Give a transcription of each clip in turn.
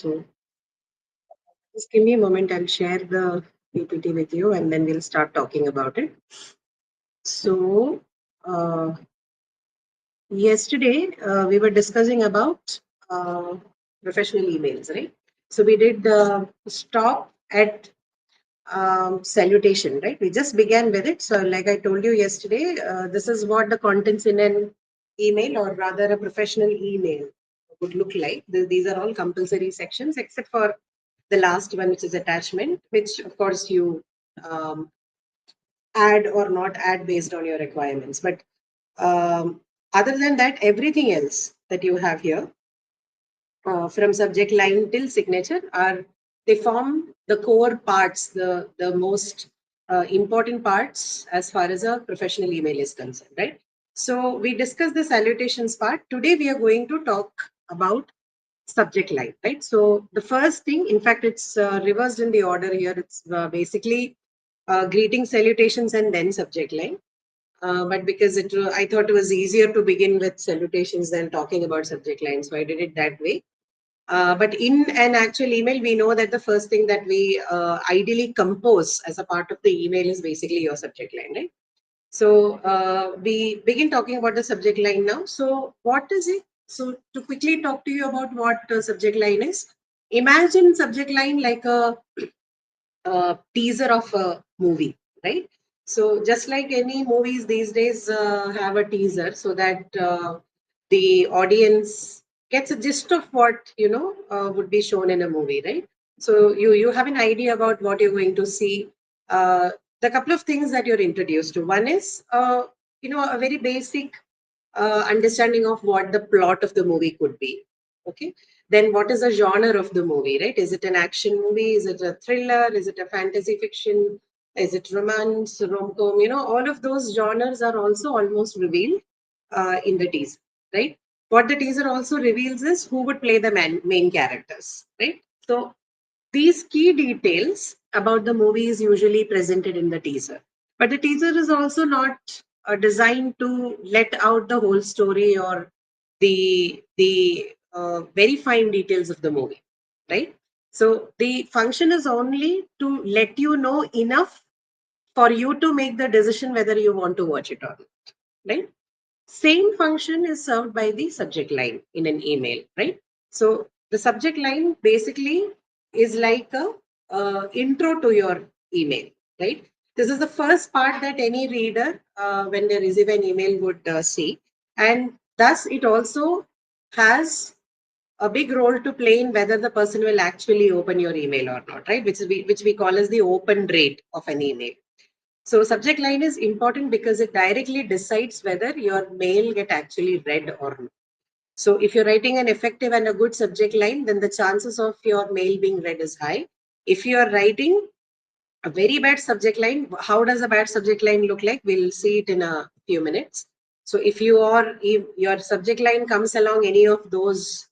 So just give me a moment. I'll share the PPT with you and then we'll start talking about it. So yesterday we were discussing about professional emails, right? So we did stop at salutation, right? We just began with it. So like I told you yesterday, this is what the contents in an email or rather a professional email would look like. These are all compulsory sections except for the last one, which is attachment, which of course you um, add or not add based on your requirements. But other than that, everything else that you have here, from subject line till signature, are they form the core parts, the most important parts as far as a professional email is concerned, right? So we discussed the salutations part. Today we are going to talk about subject line, right? So the first thing, in fact, it's reversed in the order here. It's basically greeting, salutations, and then subject line. But because I thought it was easier to begin with salutations than talking about subject line, so I did it that way. But in an actual email, we know that the first thing that we ideally compose as a part of the email is basically your subject line, right? So we begin talking about the subject line now. So what is it? So to quickly talk to you about what subject line is, imagine subject line like a teaser of a movie, right? So just like any movies these days have a teaser so that the audience gets a gist of what would be shown in a movie, right? So you have an idea about what you're going to see. The couple of things that you're introduced to. One is a very basic understanding of what the plot of the movie could be. Okay, then what is the genre of the movie, right? Is it an action movie? Is it a thriller? Is it a fantasy fiction? Is it romance, rom-com? All of those genres are also almost revealed in the teaser, right? What the teaser also reveals is who would play the main characters, right? So these key details about the movie is usually presented in the teaser. But the teaser is also not designed to let out the whole story or the very fine details of the movie, right? So the function is only to let you know enough for you to make the decision whether you want to watch it or not, right? Same function is served by the subject line in an email, right? So the subject line basically is like a intro to your email, right? This is the first part that any reader, when they receive an email, would see, and thus it also has a big role to play in whether the person will actually open your email or not, right? Which we call as the open rate of an email. So subject line is important because it directly decides whether your mail get actually read or not. So if you're writing an effective and a good subject line, then the chances of your mail being read is high. If you are writing a very bad subject line, how does a bad subject line look like? We'll see it in a few minutes. So if your subject line comes along any of those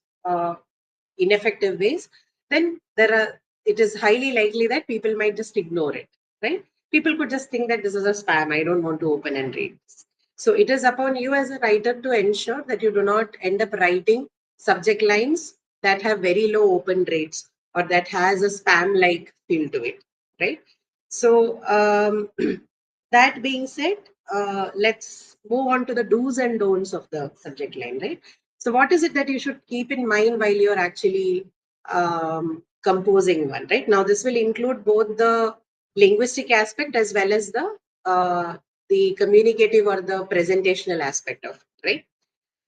ineffective ways, then it is highly likely that people might just ignore it, right? People could just think that this is a spam. I don't want to open and read this. So it is upon you as a writer to ensure that you do not end up writing subject lines that have very low open rates or that has a spam like feel to it, right? So that being said, let's move on to the do's and don'ts of the subject line, right? So what is it that you should keep in mind while you're actually composing one, right? Now, this will include both the linguistic aspect as well as the communicative or the presentational aspect of it,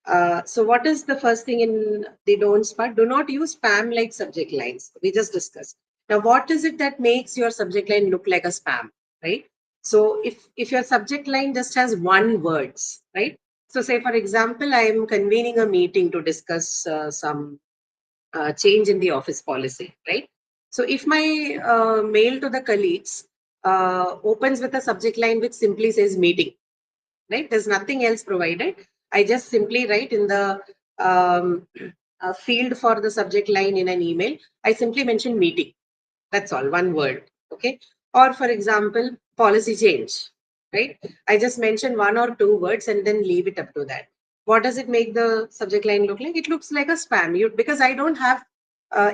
right? So what is the first thing in the don'ts part? Do not use spam like subject lines. We just discussed. Now, what is it that makes your subject line look like a spam, right? So if your subject line just has one words, right? So say, for example, I am convening a meeting to discuss some change in the office policy, right? So if my mail to the colleagues opens with a subject line which simply says meeting, right? There's nothing else provided. I just simply write in the field for the subject line in an email, I simply mention meeting. That's all, one word. Okay. Or for example, policy change, right? I just mention one or two words and then leave it up to that. What does it make the subject line look like? It looks like a spam. Because I don't have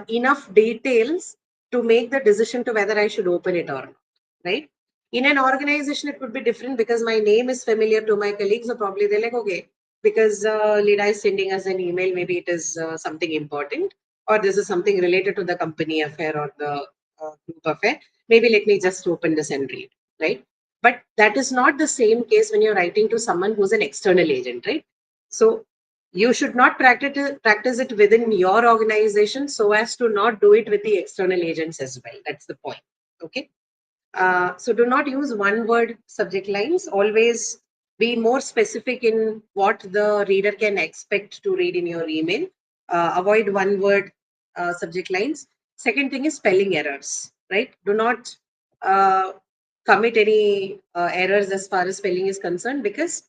enough details to make the decision to whether I should open it or not, right? In an organization, it would be different because my name is familiar to my colleagues. So probably they're like, okay, because Lida is sending us an email, maybe it is something important, or this is something related to the company affair or the group affair. Maybe let me just open this and read, right? But that is not the same case when you're writing to someone who's an external agent, right? So you should not practice it within your organization so as to not do it with the external agents as well. That's the point. Okay. So do not use one word subject lines. Always be more specific in what the reader can expect to read in your email. Avoid one word subject lines. Second thing is spelling errors, right? Do not commit any errors as far as spelling is concerned, because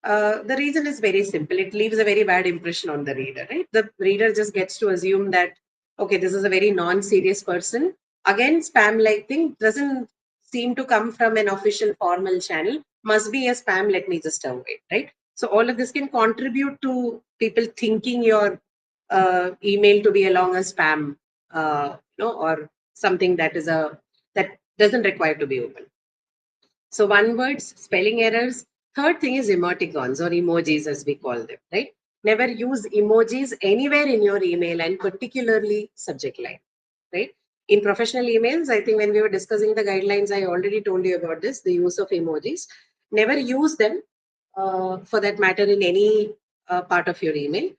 the reason is very simple. It leaves a very bad impression on the reader, right? The reader just gets to assume that, okay, this is a very non-serious person. Again, spam-like thing doesn't seem to come from an official formal channel. Must be a spam, let me just avoid, right? So all of this can contribute to people thinking your email to be along a spam, or something that is that doesn't require to be open. So one words, spelling errors. Third thing is emoticons or emojis as we call them, right? Never use emojis anywhere in your email, and particularly subject line, right? In professional emails, I think when we were discussing the guidelines, I already told you about this, the use of emojis. Never use them for that matter in any part of your email,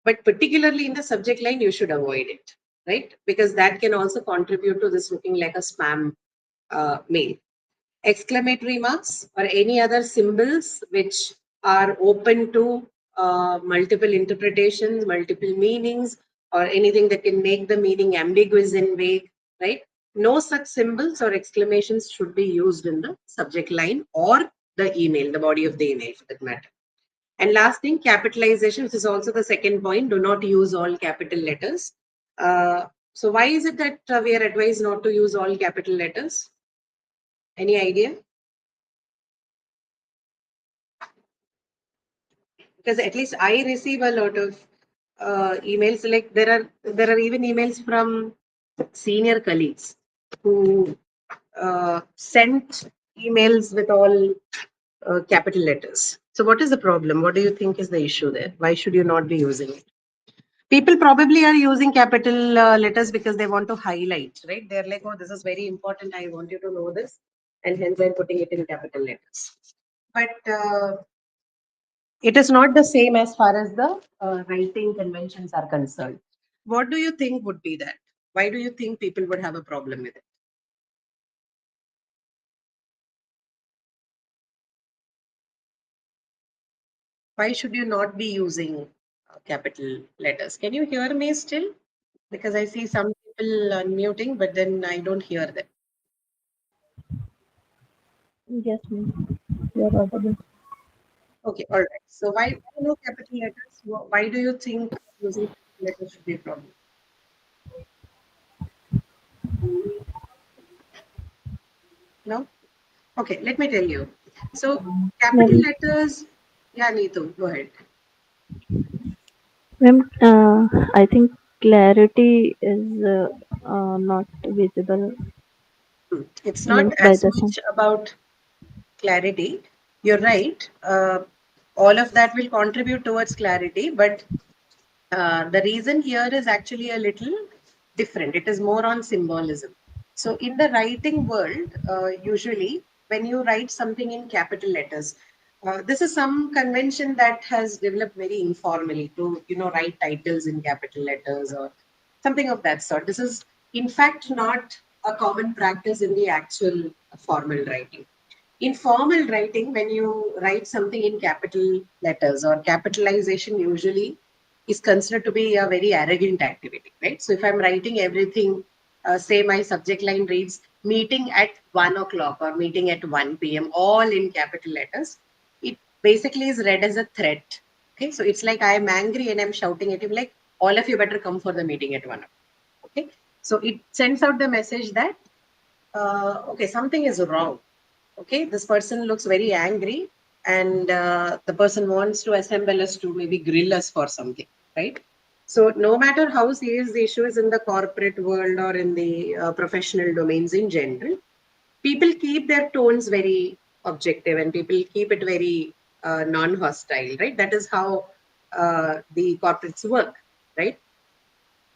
but particularly in the subject line, you should avoid it, right? Because that can also contribute to this looking like a spam mail. Exclamatory marks or any other symbols which are open to multiple interpretations, multiple meanings, or anything that can make the meaning ambiguous and vague, right? No such symbols or exclamations should be used in the subject line or the email, the body of the email for that matter. And last thing, capitalization, which is also the second point. Do not use all capital letters. So why is it that we are advised not to use all capital letters? Any idea? Because at least I receive a lot of emails. Like there are even emails from senior colleagues who sent emails with all capital letters. So what is the problem? What do you think is the issue there? Why should you not be using it? People probably are using capital letters because they want to highlight, right? They're like, oh, this is very important. I want you to know this. And hence I'm putting it in capital letters. But it is not the same as far as the writing conventions are concerned. What do you think would be that? Why do you think people would have a problem with it? Why should you not be using capital letters? Can you hear me still? Because I see some people unmuting, but then I don't hear them. Yes, ma'am. You're audible. Okay, all right. So why no capital letters? Why do you think using capital letters should be a problem? No? Okay, let me tell you. So capital Ma'am, letters, yeah, Neetu, go ahead. I think clarity is not visible It's not means by as the sun. much about clarity. You're right. All of that will contribute towards clarity, but the reason here is actually a little different. It is more on symbolism. So, in the writing world, usually when you write something in capital letters, this is some convention that has developed very informally to, write titles in capital letters or something of that sort. This is, in fact, not a common practice in the actual formal writing. In formal writing, when you write something in capital letters or capitalization, usually is considered to be a very arrogant activity, right? So if I'm writing everything, say my subject line reads meeting at 1 o'clock or meeting at 1 p.m., all in capital letters, it basically is read as a threat. Okay, so it's like I'm angry and I'm shouting at him, like, all of you better come for the meeting at 1 o'clock. Okay, so it sends out the message that, okay, something is wrong. Okay, this person looks very angry, and the person wants to assemble us to maybe grill us for something, right? So no matter how serious the issue is in the corporate world or in the professional domains in general, people keep their tones very objective and people keep it very non-hostile, right? That is how the corporates work, right?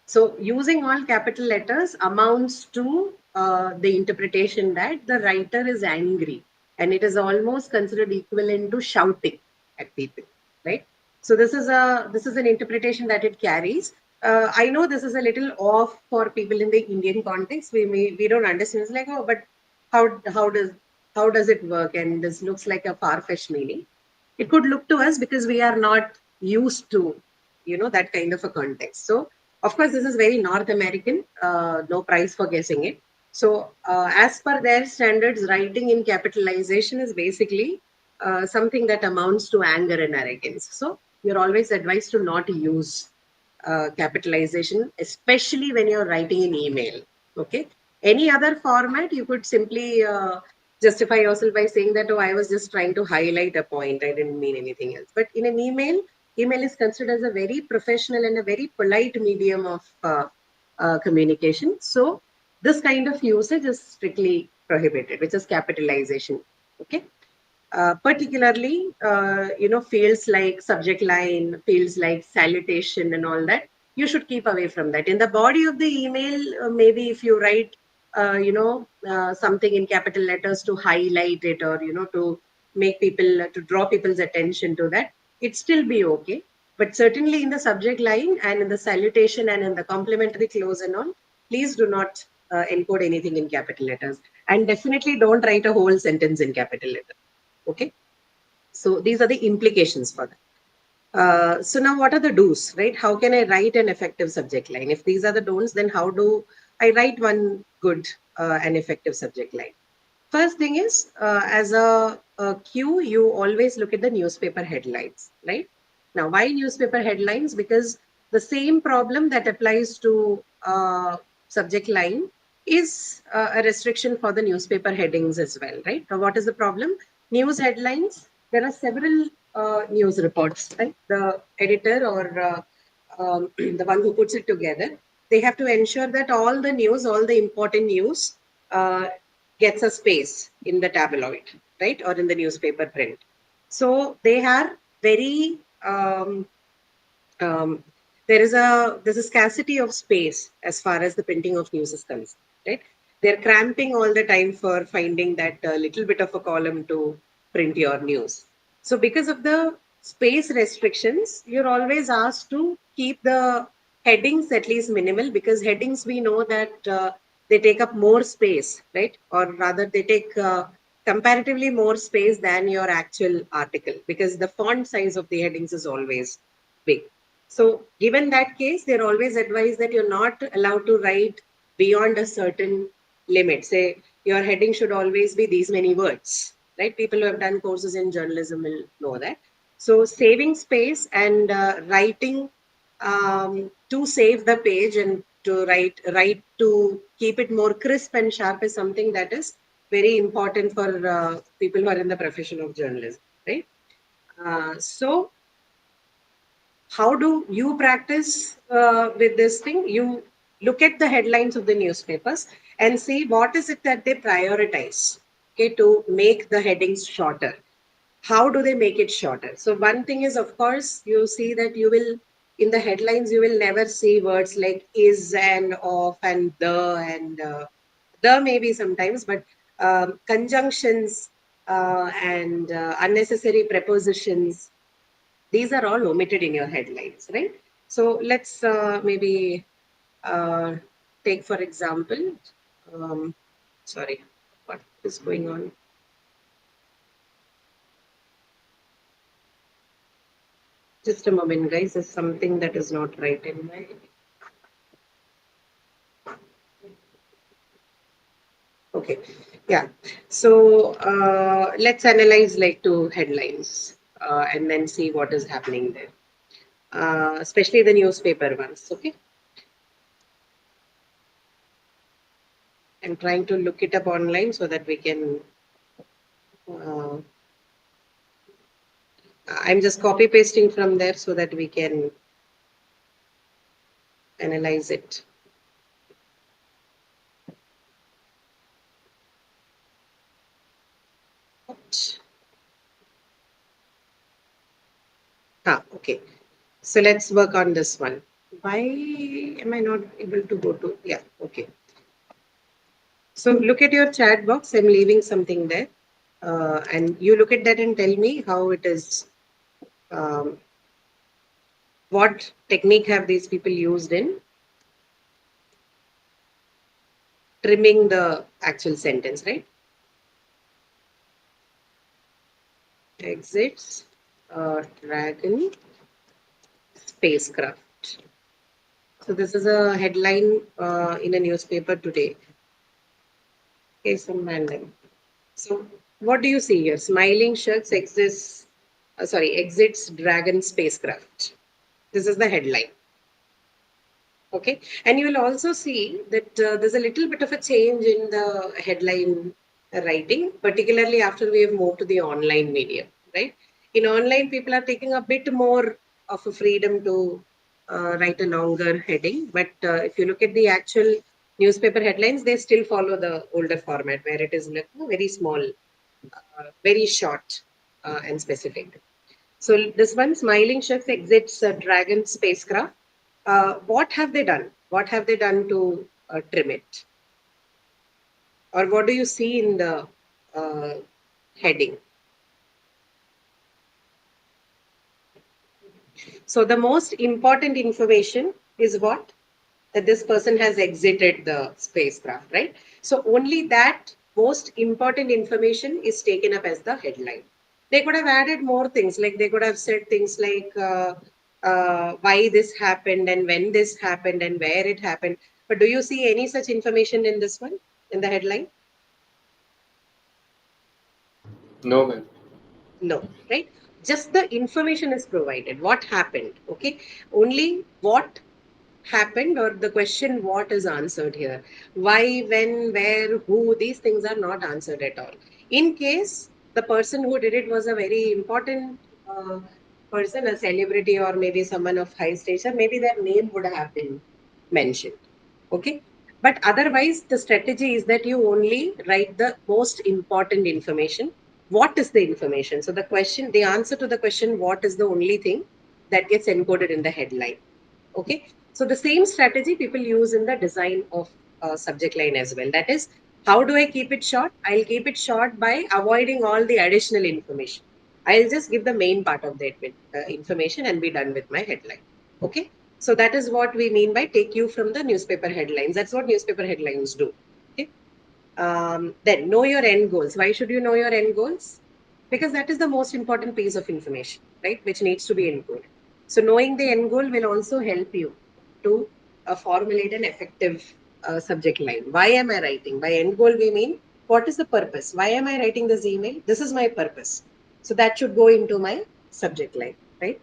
So using all capital letters amounts to the interpretation that the writer is angry, and it is almost considered equivalent to shouting at people, right? So this is an interpretation that it carries. I know this is a little off for people in the Indian context. We don't understand. It's like, oh, but how does how does it work? And this looks like a far-fetched meaning. It could look to us because we are not used to that kind of a context. So of course this is very North American, no price for guessing it. So as per their standards, writing in capitalization is basically something that amounts to anger and arrogance. So you're always advised to not use capitalization, especially when you're writing an email. Okay, any other format you could simply justify yourself by saying that, oh, I was just trying to highlight a point, I didn't mean anything else. But in an email is considered as a very professional and a very polite medium of communication. So this kind of usage is strictly prohibited, which is capitalization. Okay. Particularly, fields like subject line, fields like salutation and all that, you should keep away from that. In the body of the email, maybe if you write, something in capital letters to highlight it, or, to make people, to draw people's attention to that, it still be okay. But certainly in the subject line and in the salutation and in the complimentary clause and all, please do not encode anything in capital letters. And definitely don't write a whole sentence in capital letters. Okay, so these are the implications for that. So now what are the do's, right? How can I write an effective subject line? If these are the don'ts, then how do I write one good and effective subject line? First thing is, as a cue, you always look at the newspaper headlines, right? Now, why newspaper headlines? Because the same problem that applies to subject line is a restriction for the newspaper headings as well, right? Now, what is the problem? News headlines, there are several news reports, right? The editor or the one who puts it together, they have to ensure that all the news, all the important news gets a space in the tabloid, right? Or in the newspaper print. So they are very, um, there's a scarcity of space as far as the printing of news is concerned, right? They're cramping all the time for finding that little bit of a column to print your news. So because of the space restrictions, you're always asked to keep the headings at least minimal, because headings, we know that they take up more space, right? Or rather they take comparatively more space than your actual article, because the font size of the headings is always big. So given that case, they're always advised that you're not allowed to write beyond a certain limit. Say your heading should always be these many words, right? People who have done courses in journalism will know that. So saving space and writing to save the page and to write to keep it more crisp and sharp is something that is very important for people who are in the profession of journalism, right? So how do you practice with this thing? You look at the headlines of the newspapers and see what is it that they prioritize, okay, to make the headings shorter. How do they make it shorter? So one thing is, of course, you see that you will, in the headlines, you will never see words like is and of and and the maybe sometimes, but conjunctions and unnecessary prepositions, these are all omitted in your headlines, right? So let's maybe uh, take, for example, um, sorry, what is going on? Just a moment, guys. There's something that is not right in my. Okay, yeah. So let's analyze like two headlines and then see what is happening there, especially the newspaper ones. Okay, I'm trying to look it up online so that we can. Uh, I'm just copy pasting from there so that we can analyze it. Okay. So let's work on this one. Why am I not able to go to? Yeah, okay. So look at your chat box. I'm leaving something there. And you look at that and tell me how it is. What technique have these people used in trimming the actual sentence, right? Exits Dragon spacecraft. So this is a headline in a newspaper today. Okay, some random. So what do you see here? Smiling sharks exits Dragon spacecraft. This is the headline. Okay, and you will also see that there's a little bit of a change in the headline writing, particularly after we have moved to the online medium, right? In online, people are taking a bit more of a freedom to write a longer heading, but if you look at the actual newspaper headlines, they still follow the older format where it is like very small, very short, and specific. So this one, Smiling Chef exits Dragon spacecraft. What have they done? What have they done to trim it? Or what do you see in the uh, heading? So the most important information is what? That this person has exited the spacecraft, right? So only that most important information is taken up as the headline. They could have added more things, like they could have said things like why this happened and when this happened and where it happened. But do you see any such information in this one, in the headline? No, ma'am. No, right? Just the information is provided. What happened? Okay. Only what happened or the question what is answered here. Why, when, where, who, these things are not answered at all. In case the person who did it was a very important person, a celebrity, or maybe someone of high stature, maybe their name would have been mentioned. Okay. But otherwise, the strategy is that you only write the most important information. What is the information? So the answer to the question, what is the only thing that gets encoded in the headline? Okay. So the same strategy people use in the design of subject line as well. That is, how do I keep it short? I'll keep it short by avoiding all the additional information. I'll just give the main part of the information and be done with my headline. Okay. So that is what we mean by take you from the newspaper headlines. That's what newspaper headlines do. Okay. Then know your end goals. Why should you know your end goals? Because that is the most important piece of information, right? Which needs to be encoded. So knowing the end goal will also help you to formulate an effective subject line. Why am I writing? By end goal, we mean what is the purpose? Why am I writing this email? This is my purpose. So that should go into my subject line, right?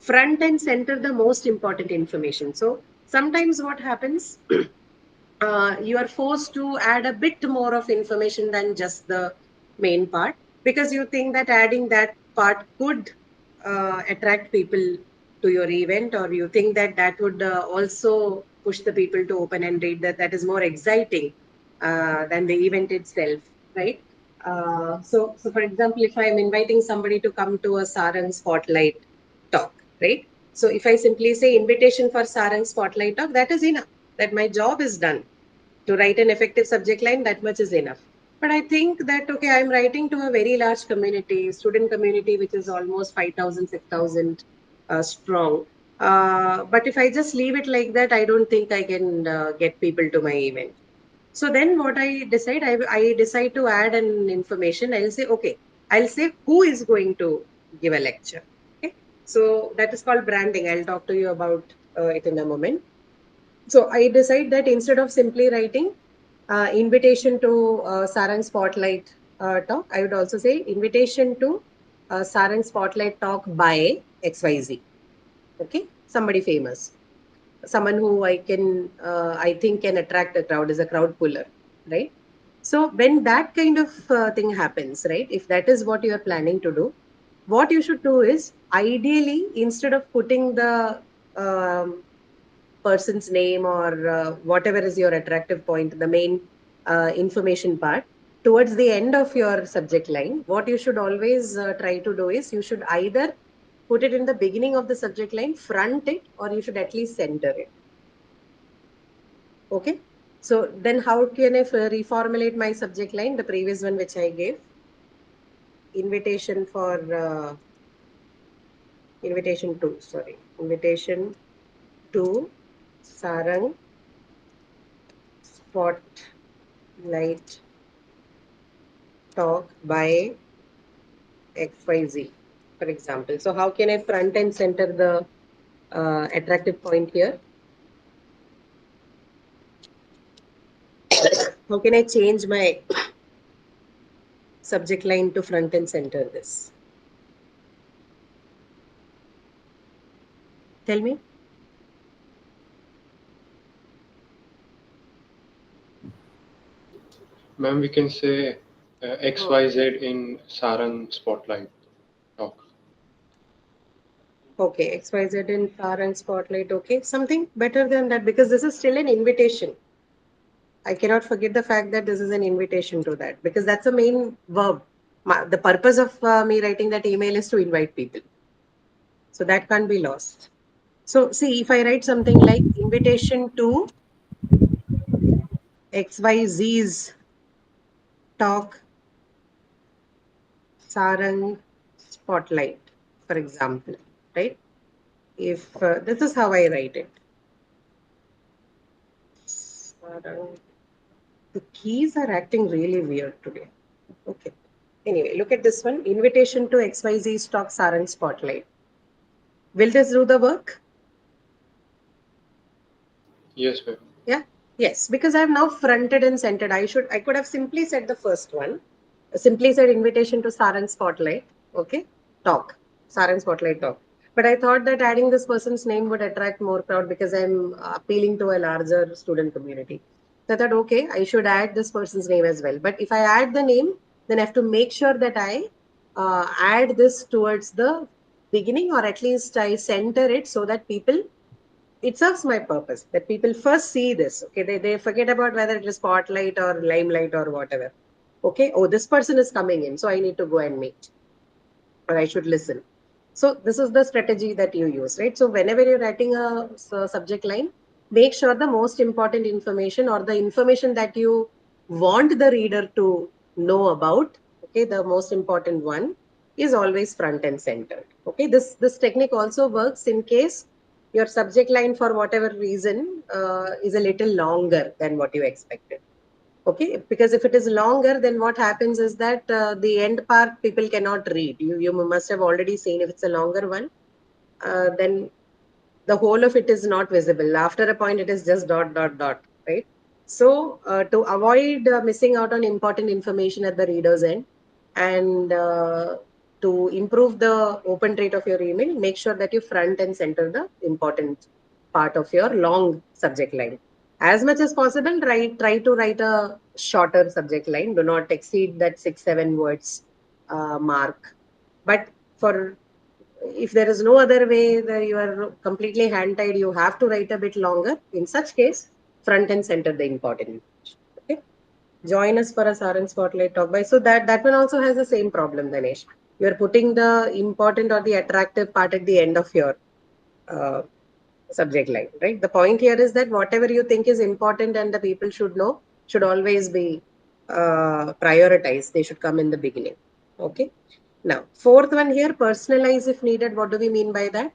Front and center the most important information. So sometimes what happens, you are forced to add a bit more of information than just the main part because you think that adding that part could attract people to your event, or you think that that would also push the people to open and read, that is more exciting than the event itself, right? So for example, if I'm inviting somebody to come to a Sarang Spotlight talk, right? So if I simply say invitation for Sarang Spotlight talk, that is enough. That my job is done. To write an effective subject line, that much is enough. But I think that, okay, I'm writing to a very large community, student community, which is almost 5,000, 6,000 strong. But if I just leave it like that, I don't think I can get people to my event. So then what I decide, I decide to add an information. I'll say, okay, I'll say who is going to give a lecture. Okay. So that is called branding. I'll talk to you about it in a moment. So I decide that instead of simply writing invitation to Sarang Spotlight talk, I would also say invitation to Sarang Spotlight talk by XYZ. Okay, somebody famous, someone who I think can attract a crowd, is a crowd puller, right? So when that kind of thing happens, right? If that is what you are planning to do, what you should do is ideally instead of putting the um, person's name or whatever is your attractive point, the main information part, towards the end of your subject line, what you should always try to do is you should either put it in the beginning of the subject line, front it, or you should at least center it. Okay. So then how can I reformulate my subject line? The previous one which I gave, invitation to Sarang Spotlight Talk by XYZ, for example. So how can I front and center the attractive point here? How can I change my subject line to front and center this? Tell me. Ma'am, we can say XYZ in Sarang Spotlight Talk. Okay, XYZ in Sarang Spotlight. Okay, something better than that, because this is still an invitation. I cannot forget the fact that this is an invitation to that, because that's the main verb. The purpose of me writing that email is to invite people. So that can't be lost. So see, if I write something like invitation to XYZ's talk Sarang Spotlight, for example, right? If this is how I write it. Sarang. The keys are acting really weird today. Okay. Anyway, look at this one. Invitation to XYZ Talk Sarang Spotlight. Will this do the work? Yes, ma'am. Yeah. Yes, because I have now fronted and centered. I could have simply said the first one. Simply said invitation to Sarang Spotlight. Okay. Talk. Sarang Spotlight talk. But I thought that adding this person's name would attract more crowd because I'm appealing to a larger student community. So I thought, okay, I should add this person's name as well. But if I add the name, then I have to make sure that I add this towards the beginning, or at least I center it so that it serves my purpose, that people first see this. Okay, they forget about whether it is spotlight or limelight or whatever. Okay, oh, this person is coming in, so I need to go and meet, or I should listen. So this is the strategy that you use, right? So whenever you're writing a subject line, make sure the most important information, or the information that you want the reader to know about, okay, the most important one is always front and centered. Okay, this technique also works in case your subject line, for whatever reason, is a little longer than what you expected. Okay, because if it is longer, then what happens is that the end part people cannot read. You must have already seen, if it's a longer one, then the whole of it is not visible. After a point, it is just dot, dot, dot, right? So to avoid missing out on important information at the reader's end, and to improve the open rate of your email, make sure that you front and center the important part of your long subject line. As much as possible, try to write a shorter subject line. Do not exceed that 6-7 words mark. But for if there is no other way that you are completely hand tied, you have to write a bit longer. In such case, front and center the important information. Okay. Join us for a Sarang Spotlight talk by. So that one also has the same problem, Ganesh. You are putting the important or the attractive part at the end of your uh, subject line, right? The point here is that whatever you think is important and the people should know should always be prioritized. They should come in the beginning. Okay. Now, fourth one here, personalize if needed. What do we mean by that?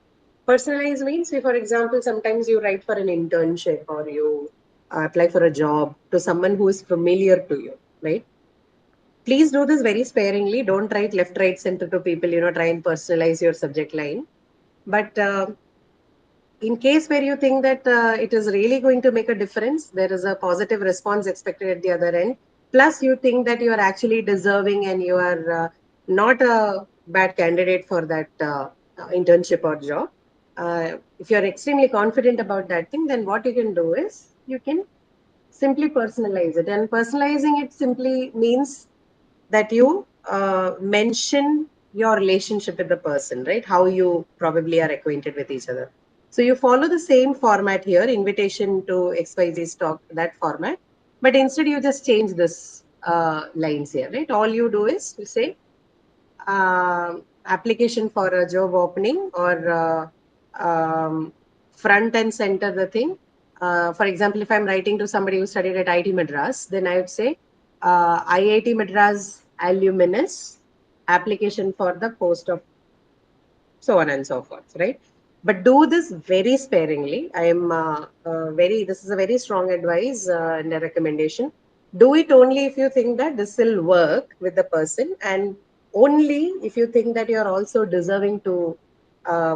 Personalize means, say, for example, sometimes you write for an internship or you apply for a job to someone who is familiar to you, right? Please do this very sparingly. Don't write left, right, center to people, try and personalize your subject line. But in case where you think that it is really going to make a difference, there is a positive response expected at the other end, plus you think that you are actually deserving and you are not a bad candidate for that internship or job. If you're extremely confident about that thing, then what you can do is you can simply personalize it. And personalizing it simply means that you mention your relationship with the person, right? How you probably are acquainted with each other. So you follow the same format here, invitation to XYZ talk, that format. But instead you just change this lines here, right? All you do is to say application for a job opening, or front and center the thing. For example, if I'm writing to somebody who studied at IIT Madras, then I would say IIT Madras alumnus application for the post of so on and so forth, right? But do this very sparingly. I am this is a very strong advice and a recommendation. Do it only if you think that this will work with the person, and only if you think that you're also deserving to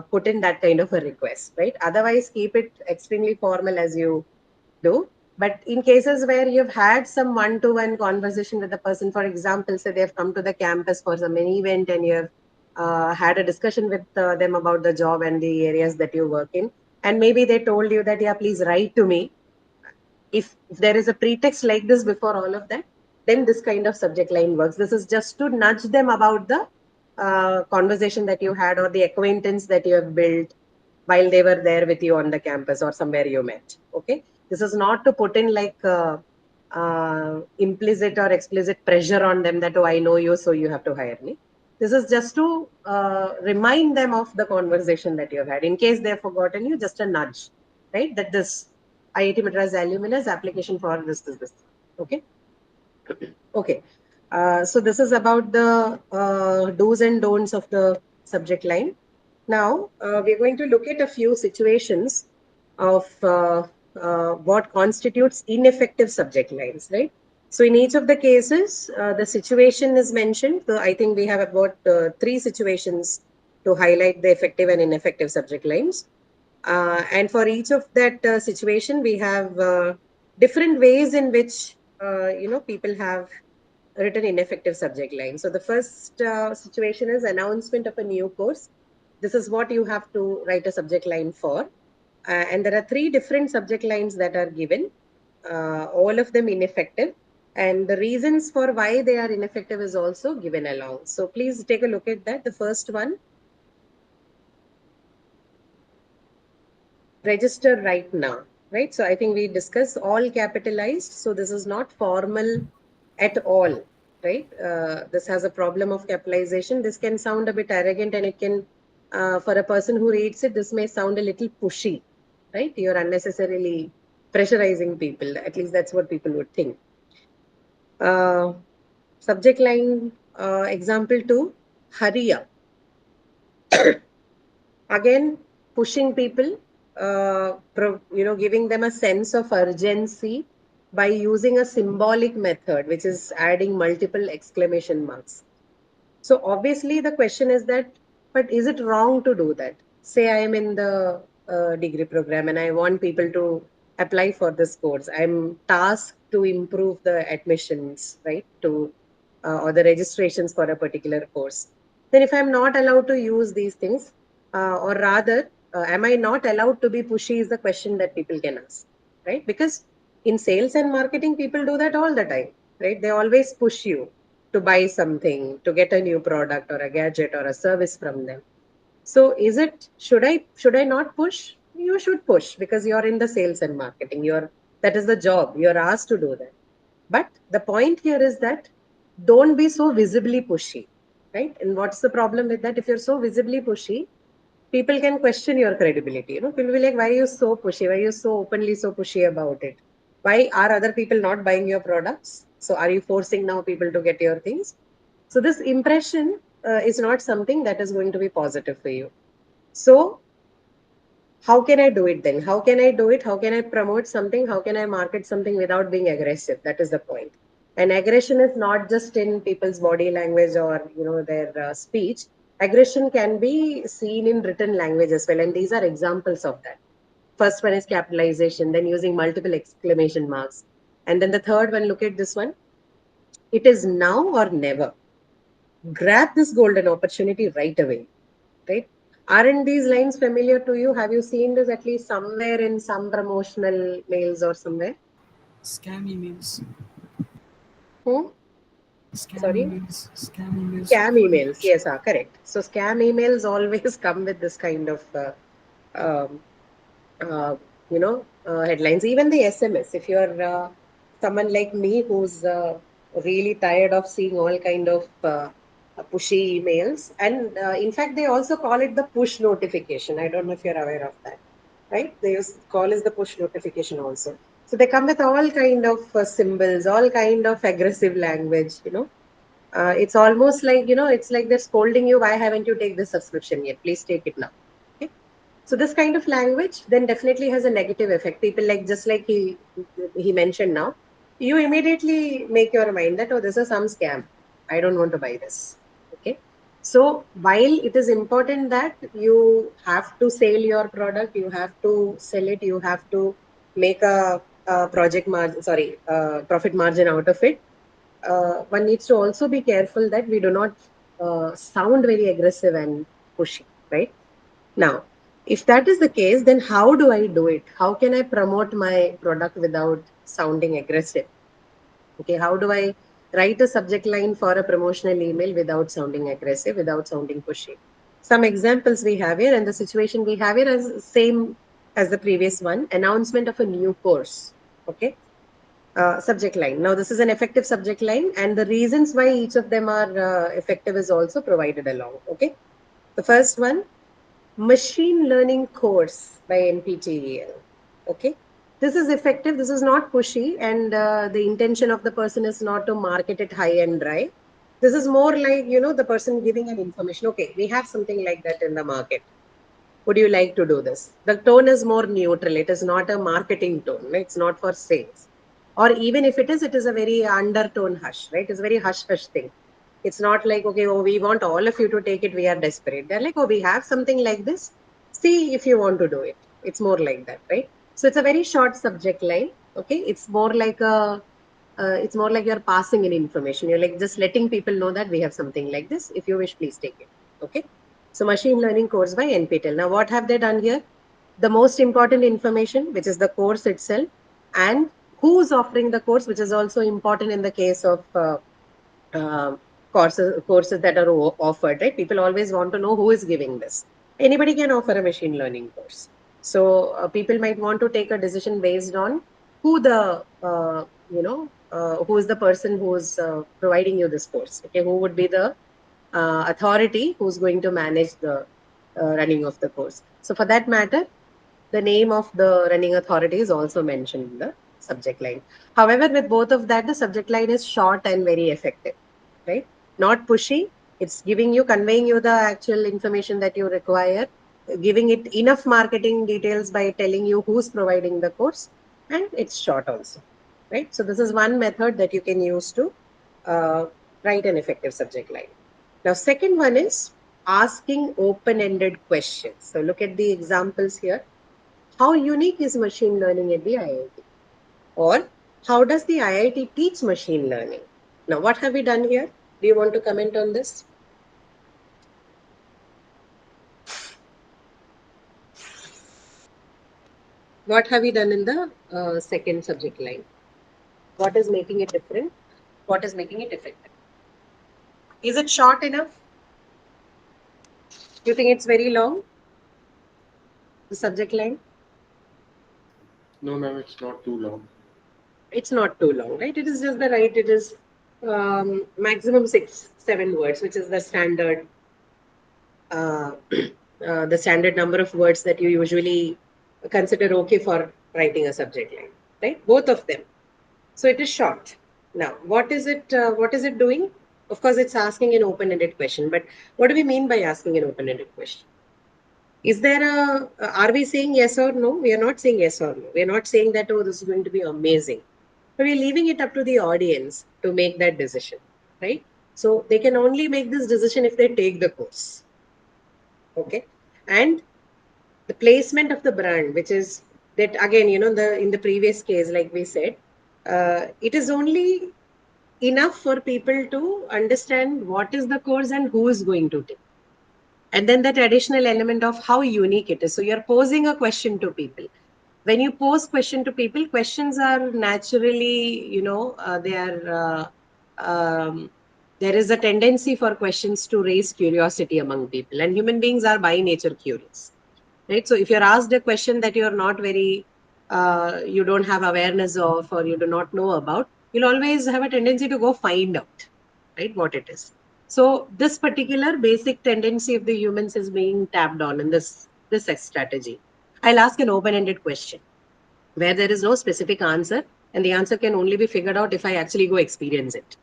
put in that kind of a request, right? Otherwise, keep it extremely formal as you do. But in cases where you've had some one-to-one conversation with the person, for example, say they've come to the campus for some event and you have had a discussion with them about the job and the areas that you work in, and maybe they told you that, yeah, please write to me. If there is a pretext like this before all of that, then this kind of subject line works. This is just to nudge them about the conversation that you had or the acquaintance that you have built while they were there with you on the campus or somewhere you met. Okay, this is not to put in like implicit or explicit pressure on them that, oh, I know you, so you have to hire me. This is just to remind them of the conversation that you have had. In case they've forgotten you, just a nudge, right? That this IIT Madras alumnus application for this. Okay. Okay. So this is about the do's and don'ts of the subject line. Now we're going to look at a few situations of what constitutes ineffective subject lines, right? So in each of the cases, the situation is mentioned. So I think we have about 3 situations to highlight the effective and ineffective subject lines. And for each of that situation, we have different ways in which people have written ineffective subject line. So the first situation is announcement of a new course. This is what you have to write a subject line for. And there are 3 different subject lines that are given, all of them ineffective. And the reasons for why they are ineffective is also given along. So please take a look at that. The first one, register right now, right? So I think we discussed all capitalized. So this is not formal at all, right? This has a problem of capitalization. This can sound a bit arrogant, and it can, for a person who reads it, this may sound a little pushy, right? You're unnecessarily pressurizing people. At least that's what people would think. Subject line, example 2, hurry up. Again, pushing people, giving them a sense of urgency by using a symbolic method, which is adding multiple exclamation marks. So obviously the question is that, but is it wrong to do that? Say I am in the degree program and I want people to apply for this course. I'm tasked to improve the admissions, right, to or the registrations for a particular course. Then if I'm not allowed to use these things, or rather, am I not allowed to be pushy is the question that people can ask, right? Because in sales and marketing, people do that all the time, right? They always push you to buy something, to get a new product or a gadget or a service from them. So should I not push? You should push because you're in the sales and marketing. That is the job. You're asked to do that. But the point here is that don't be so visibly pushy, right? And what's the problem with that? If you're so visibly pushy, people can question your credibility. People will be like, why are you so pushy? Why are you so openly so pushy about it? Why are other people not buying your products? So are you forcing now people to get your things? So this impression is not something that is going to be positive for you. So how can I do it then? How can I do it? How can I promote something? How can I market something without being aggressive? That is the point. And aggression is not just in people's body language or their speech. Aggression can be seen in written language as well, and these are examples of that. First one is capitalization, then using multiple exclamation marks, and then the third one. Look at this one. It is now or never. Grab this golden opportunity right away, right? Aren't these lines familiar to you? Have you seen this at least somewhere in some promotional mails or somewhere? Scam emails. Hmm? Scam Sorry? emails. Scam emails. Scam emails. Yes, correct. So scam emails always come with this kind of headlines, even the SMS. If you're someone like me who's really tired of seeing all kind of pushy emails, and in fact, they also call it the push notification. I don't know if you're aware of that, right? They call it the push notification also. So they come with all kind of symbols, all kind of aggressive language. It's almost like it's like they're scolding you. Why haven't you take this subscription yet? Please take it now. Okay. So this kind of language then definitely has a negative effect. People like just like he mentioned now, you immediately make your mind that, oh, this is some scam. I don't want to buy this. Okay. So while it is important that you have to sell your product, you have to sell it, you have to make a project margin, sorry, profit margin out of it. One needs to also be careful that we do not sound very aggressive and pushy, right? Now, if that is the case, then how do I do it? How can I promote my product without sounding aggressive? Okay, how do I write a subject line for a promotional email without sounding aggressive, without sounding pushy? Some examples we have here, and the situation we have here is same as the previous one: announcement of a new course. Okay, subject line. Now, this is an effective subject line, and the reasons why each of them are effective is also provided along. Okay, the first one, machine learning course by NPTEL. Okay, this is effective. This is not pushy, and the intention of the person is not to market it high and dry. This is more like the person giving an information. Okay, we have something like that in the market. Would you like to do this? The tone is more neutral. It is not a marketing tone. Right? It's not for sales. Or even if it is a very undertone hush, right? It's a very hush hush thing. It's not like, okay, oh, we want all of you to take it. We are desperate. They're like, oh, we have something like this. See if you want to do it. It's more like that, right? So it's a very short subject line. Okay. It's more like you're passing in information. You're like just letting people know that we have something like this. If you wish, please take it. Okay. So machine learning course by NPTEL. Now, what have they done here? The most important information, which is the course itself, and who's offering the course, which is also important in the case of uh, courses that are offered, right? People always want to know who is giving this. Anybody can offer a machine learning course. So people might want to take a decision based on who the who is the person who is providing you this course. Okay, who would be the authority who's going to manage the running of the course. So for that matter, the name of the running authority is also mentioned in the subject line. However, with both of that, the subject line is short and very effective, right? Not pushy. It's conveying you the actual information that you require, giving it enough marketing details by telling you who's providing the course, and it's short also, right? So this is one method that you can use to uh, write an effective subject line. Now, second one is asking open-ended questions. So look at the examples here. How unique is machine learning at the IIT? Or how does the IIT teach machine learning? Now, what have we done here? Do you want to comment on this? What have we done in the second subject line? What is making it different? What is making it effective? Is it short enough? Do you think it's very long? The subject line? No, ma'am, it's not too long. It's not too long, right? It is just the right. It is maximum 6-7 words, which is the standard the standard number of words that you usually consider okay for writing a subject line, right? Both of them. So it is short. Now, what is it? What is it doing? Of course, it's asking an open-ended question. But what do we mean by asking an open-ended question? Is there are we saying yes or no? We are not saying yes or no. We are not saying that, oh, this is going to be amazing. But we're leaving it up to the audience to make that decision, right? So they can only make this decision if they take the course. Okay. And the placement of the brand, which is that again, in the previous case, like we said, it is only enough for people to understand what is the course and who is going to take. And then that additional element of how unique it is. So you're posing a question to people. When you pose question to people, questions are naturally, they are, there is a tendency for questions to raise curiosity among people. And human beings are by nature curious. right? So if you're asked a question that you're not very, you don't have awareness of, or you do not know about, you'll always have a tendency to go find out, right, what it is. So this particular basic tendency of the humans is being tapped on in this strategy. I'll ask an open-ended question where there is no specific answer, and the answer can only be figured out if I actually go experience it,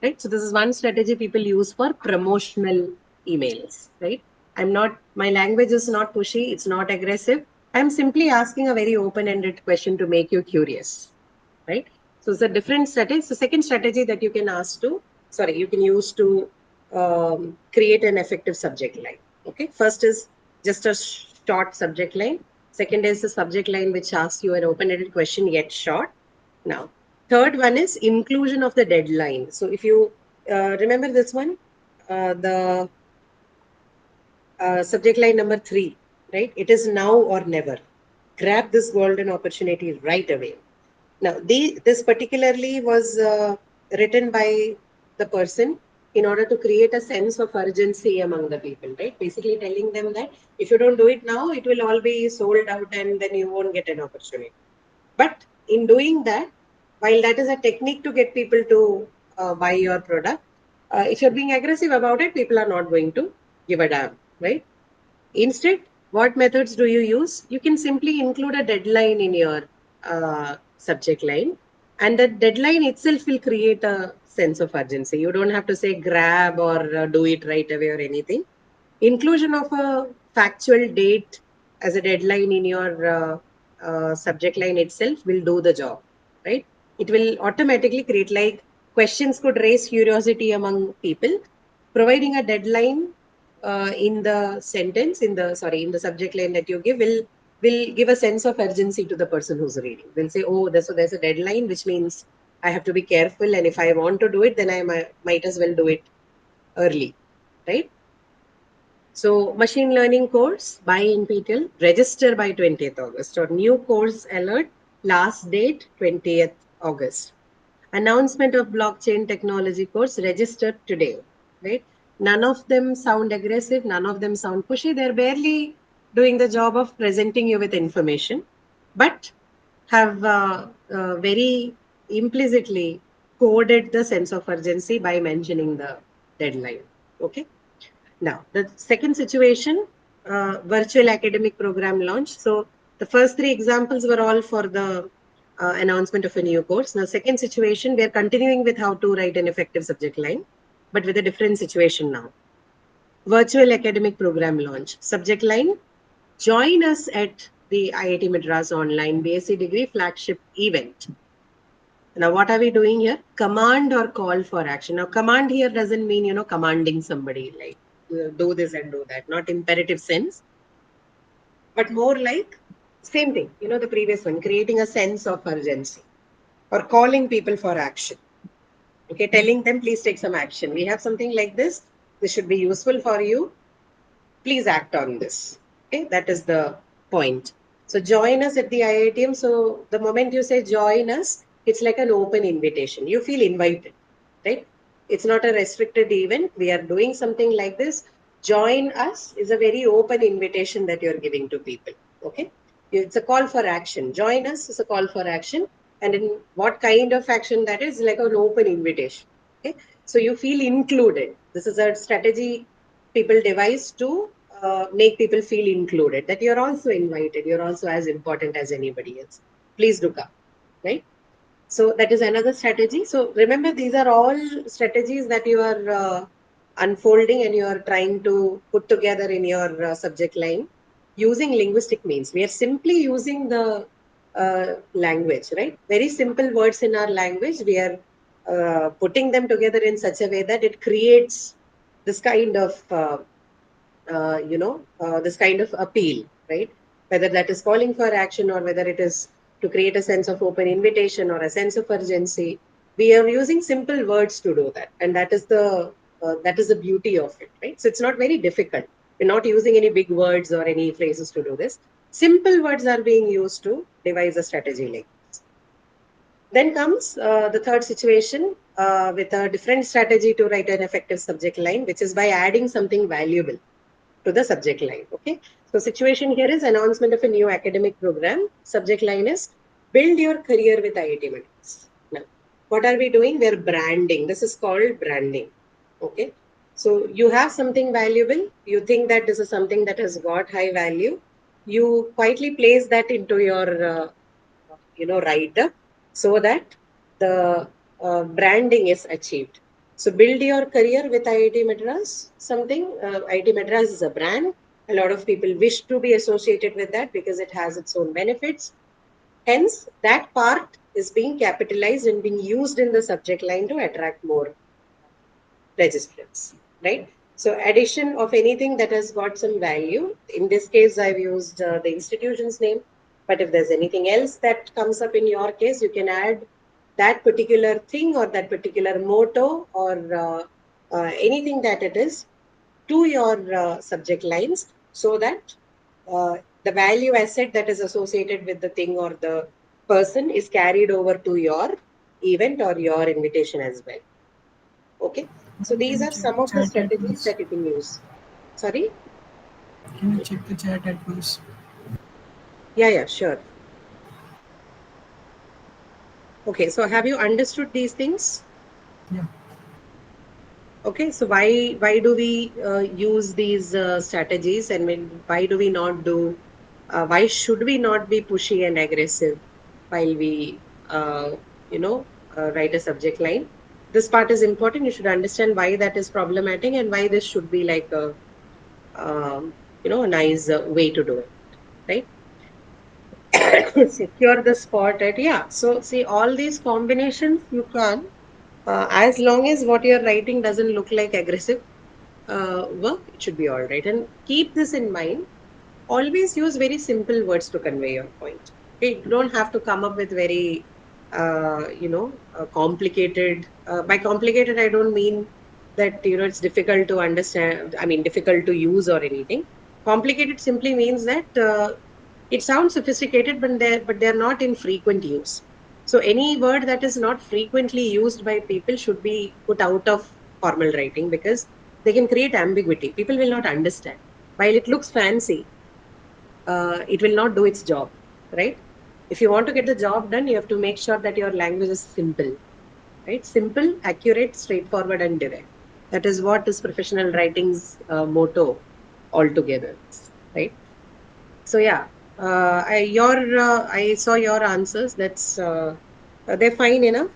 right? So this is one strategy people use for promotional emails, right? My language is not pushy, it's not aggressive. I'm simply asking a very open-ended question to make you curious, right? So it's a different strategy. So second strategy that you can you can use to create an effective subject line. Okay, first is just a short subject line. Second is the subject line which asks you an open-ended question yet short. Now, third one is inclusion of the deadline. So if you remember this one, the subject line number 3, right? It is now or never. Grab this golden opportunity right away. Now, this particularly was written by the person in order to create a sense of urgency among the people, right? Basically telling them that if you don't do it now, it will all be sold out and then you won't get an opportunity. But in doing that, while that is a technique to get people to buy your product, if you're being aggressive about it, people are not going to give a damn, right? Instead, what methods do you use? You can simply include a deadline in your subject line, and the deadline itself will create a sense of urgency. You don't have to say grab or do it right away or anything. Inclusion of a factual date as a deadline in your subject line itself will do the job, right? It will automatically create, like, questions could raise curiosity among people. Providing a deadline in the sentence, in the subject line that you give will give a sense of urgency to the person who's reading. They'll say, oh, there's a deadline, which means I have to be careful, and if I want to do it, then I might as well do it early, right? So machine learning course, buy NPTEL, register by 20th August, or new course alert, last date 20th August. Announcement of blockchain technology course, registered today, right? None of them sound aggressive, none of them sound pushy. They're barely doing the job of presenting you with information, but have very implicitly coded the sense of urgency by mentioning the deadline, okay? Now, the second situation, virtual academic program launch. So the first 3 examples were all for the announcement of a new course. Now, second situation, we are continuing with how to write an effective subject line, but with a different situation now. Virtual academic program launch. Subject line, join us at the IIT Madras online BSc degree flagship event. Now, what are we doing here? Command or call for action. Now, command here doesn't mean, commanding somebody, like, do this and do that, not imperative sense, but more like same thing, the previous one, creating a sense of urgency or calling people for action. Okay, telling them, please take some action. We have something like this. This should be useful for you. Please act on this. Okay, that is the point. So join us at the IITM. So the moment you say join us, it's like an open invitation. You feel invited, right? It's not a restricted event. We are doing something like this. Join us is a very open invitation that you're giving to people. Okay, it's a call for action. Join us is a call for action. And in what kind of action that is, like an open invitation. Okay, so you feel included. This is a strategy people devise to make people feel included, that you're also invited, you're also as important as anybody else. Please do come, right? So that is another strategy. So remember, these are all strategies that you are unfolding and you are trying to put together in your subject line using linguistic means. We are simply using the language, right? Very simple words in our language. We are putting them together in such a way that it creates this kind of this kind of appeal, right? Whether that is calling for action or whether it is to create a sense of open invitation or a sense of urgency, we are using simple words to do that, and that is the beauty of it, right? So it's not very difficult. We're not using any big words or any phrases to do this. Simple words are being used to devise a strategy like this. Then comes the third situation with a different strategy to write an effective subject line, which is by adding something valuable to the subject line. Okay, So situation here is announcement of a new academic program. Subject line is build your career with IIT Madras. Now, what are we doing? We're branding. This is called branding. Okay. So you have something valuable. You think that this is something that has got high value. You quietly place that into your, write-up so that the branding is achieved. So build your career with IIT Madras. IIT Madras is a brand. A lot of people wish to be associated with that because it has its own benefits. Hence, that part is being capitalized and being used in the subject line to attract more registrants, right? So addition of anything that has got some value. In this case, I've used the institution's name, but if there's anything else that comes up in your case, you can add that particular thing or that particular motto or anything that it is to your subject lines so that the value asset that is associated with the thing or the person is carried over to your event or your invitation as well. Okay. So these Can you are check some the of the chat at strategies once? that you can use. Sorry? Can you check the chat at once? Yeah, sure. Okay, so have you understood these things? Yeah. Okay, so why do we use these strategies, and why do we not do? Why should we not be pushy and aggressive while we write a subject line? This part is important. You should understand why that is problematic and why this should be like a nice way to do it, right? Secure the spot at, yeah. So see, all these combinations you can, as long as what you're writing doesn't look like aggressive work, it should be all right. And keep this in mind. Always use very simple words to convey your point. Okay, you don't have to come up with very, complicated. By complicated, I don't mean that it's difficult to understand. I mean, difficult to use or anything. Complicated simply means that it sounds sophisticated, but they're not in frequent use. So any word that is not frequently used by people should be put out of formal writing because they can create ambiguity. People will not understand. While it looks fancy, it will not do its job, right? If you want to get the job done, you have to make sure that your language is simple, right? Simple, accurate, straightforward, and direct. That is what is professional writing's motto altogether, right? So yeah, I saw your answers. They're fine enough.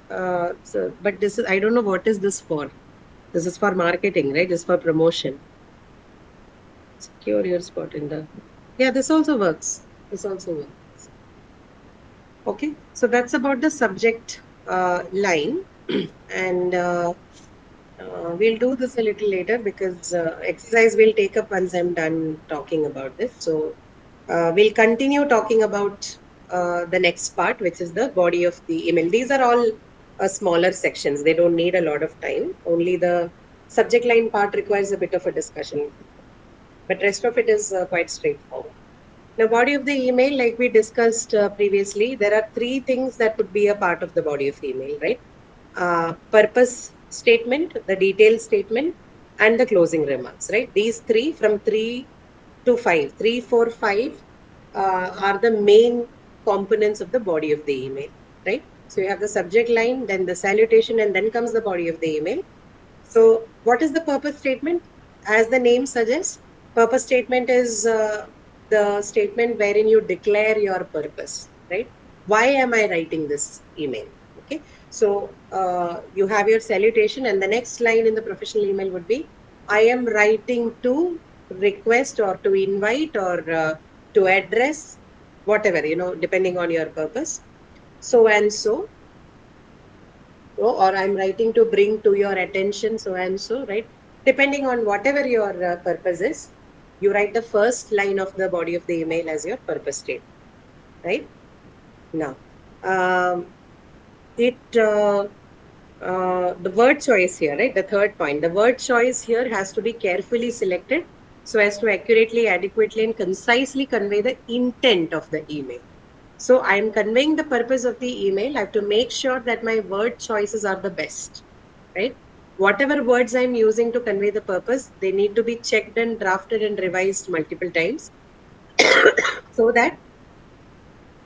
But this is, I don't know what is this for. This is for marketing, right? This is for promotion. Secure your spot in the. Yeah, this also works. This also works. Okay, so that's about the subject line, and we'll do this a little later because exercise will take up once I'm done talking about this. So we'll continue talking about the next part, which is the body of the email. These are all smaller sections. They don't need a lot of time. Only the subject line part requires a bit of a discussion, but rest of it is quite straightforward. Now, body of the email, like we discussed previously, there are three things that would be a part of the body of the email, right? Purpose statement, the detailed statement, and the closing remarks, right? These three, from 3 to 5, 3, 4, 5 are the main components of the body of the email, right? So you have the subject line, then the salutation, and then comes the body of the email. So what is the purpose statement? As the name suggests, purpose statement is the statement wherein you declare your purpose, right? Why am I writing this email? Okay. So you have your salutation, and the next line in the professional email would be, I am writing to request or to invite or to address, whatever, depending on your purpose. So and so, or I'm writing to bring to your attention so and so, right? Depending on whatever your purpose is, you write the first line of the body of the email as your purpose statement, right? Now, the word choice here, right? The third point, the word choice here has to be carefully selected so as to accurately, adequately, and concisely convey the intent of the email. So I'm conveying the purpose of the email. I have to make sure that my word choices are the best, right? whatever words I'm using to convey the purpose, they need to be checked and drafted and revised multiple times so that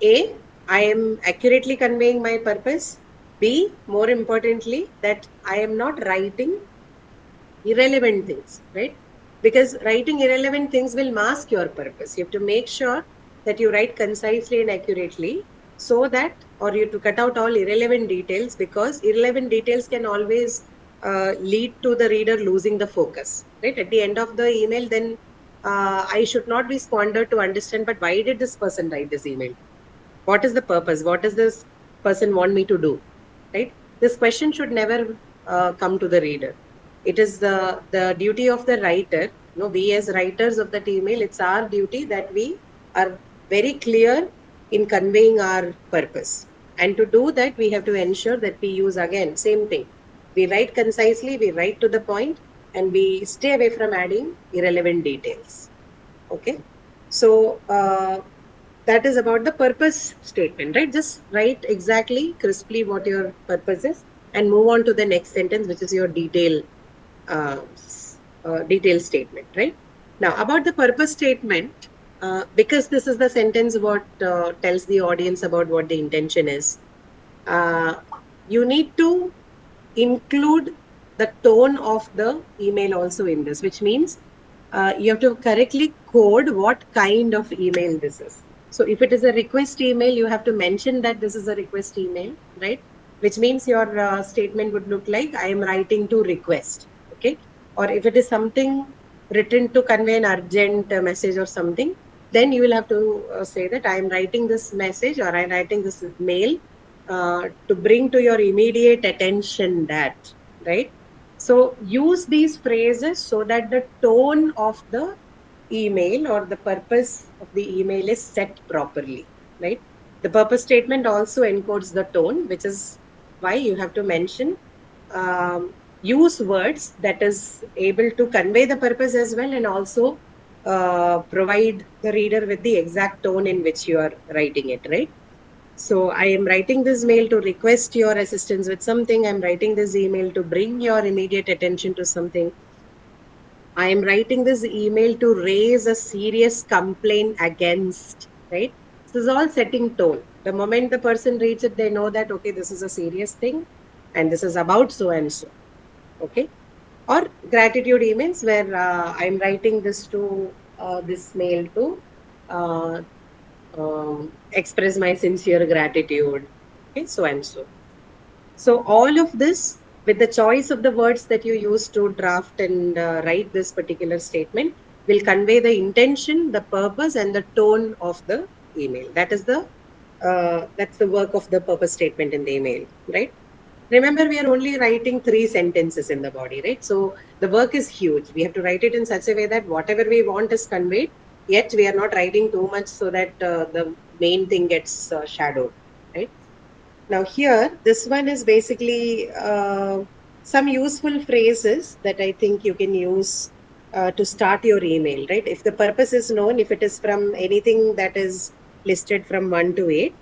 A, I am accurately conveying my purpose. B, more importantly, that I am not writing irrelevant things, right? Because writing irrelevant things will mask your purpose. You have to make sure that you write concisely and accurately so that, or you have to cut out all irrelevant details, because irrelevant details can always lead to the reader losing the focus, right? At the end of the email, then I should not be squandered to understand, but why did this person write this email? What is the purpose? What does this person want me to do? Right? This question should never come to the reader. It is the duty of the writer. We as writers of that email, it's our duty that we are very clear in conveying our purpose. And to do that, we have to ensure that we use, again, same thing. We write concisely, we write to the point, and we stay away from adding irrelevant details. Okay. So that is about the purpose statement, right? Just write exactly, crisply what your purpose is and move on to the next sentence, which is your detail statement, right? Now, about the purpose statement, because this is the sentence what tells the audience about what the intention is, you need to include the tone of the email also in this, which means you have to correctly code what kind of email this is. So if it is a request email, you have to mention that this is a request email, right? Which means your statement would look like, I am writing to request, okay? Or if it is something written to convey an urgent message or something, then you will have to say that I am writing this message or I am writing this mail to bring to your immediate attention that, right? So use these phrases so that the tone of the email or the purpose of the email is set properly, right? The purpose statement also encodes the tone, which is why you have to mention, use words that is able to convey the purpose as well, and also provide the reader with the exact tone in which you are writing it, right? So I am writing this mail to request your assistance with something. I'm writing this email to bring your immediate attention to something. I am writing this email to raise a serious complaint against, right? This is all setting tone. The moment the person reads it, they know that, okay, this is a serious thing and this is about so and so. Okay. Or gratitude emails where I'm writing this mail to uh, express my sincere gratitude, okay, so and so. So all of this, with the choice of the words that you use to draft and write this particular statement, will convey the intention, the purpose, and the tone of the email. That's the work of the purpose statement in the email, right? Remember, we are only writing 3 sentences in the body, right? So the work is huge. We have to write it in such a way that whatever we want is conveyed, yet we are not writing too much so that the main thing gets shadowed, right? Now here, this one is basically some useful phrases that I think you can use to start your email, right? If the purpose is known, if it is from anything that is listed from 1 to 8,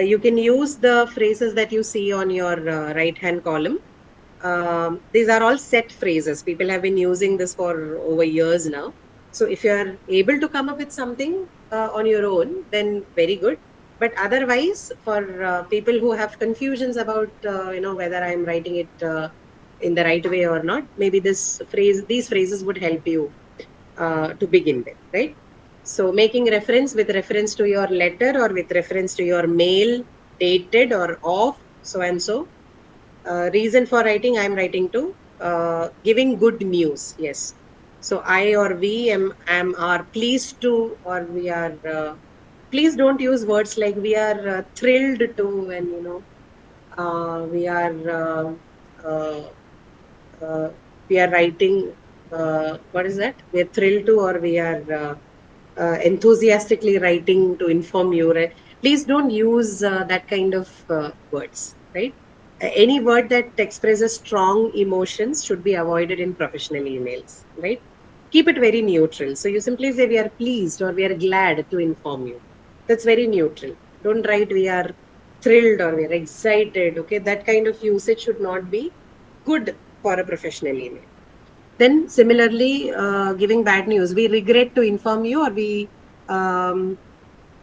you can use the phrases that you see on your right-hand column. These are all set phrases. People have been using this for over years now. So if you are able to come up with something on your own, then very good. But otherwise, for people who have confusions about whether I'm writing it in the right way or not, maybe these phrases would help you to begin with, right? So making reference with reference to your letter or with reference to your mail dated or of so and so. Reason for writing, I'm writing to giving good news. Yes. So I or we are pleased to, or we are, please don't use words like we are thrilled to, and we are, we are writing, what is that? We are thrilled to, or we are enthusiastically writing to inform you, right? Please don't use that kind of words, right? Any word that expresses strong emotions should be avoided in professional emails, right? Keep it very neutral. So you simply say we are pleased or we are glad to inform you. That's very neutral. Don't write we are thrilled or we are excited. Okay, that kind of usage should not be good for a professional email. Then similarly, giving bad news, we regret to inform you, or we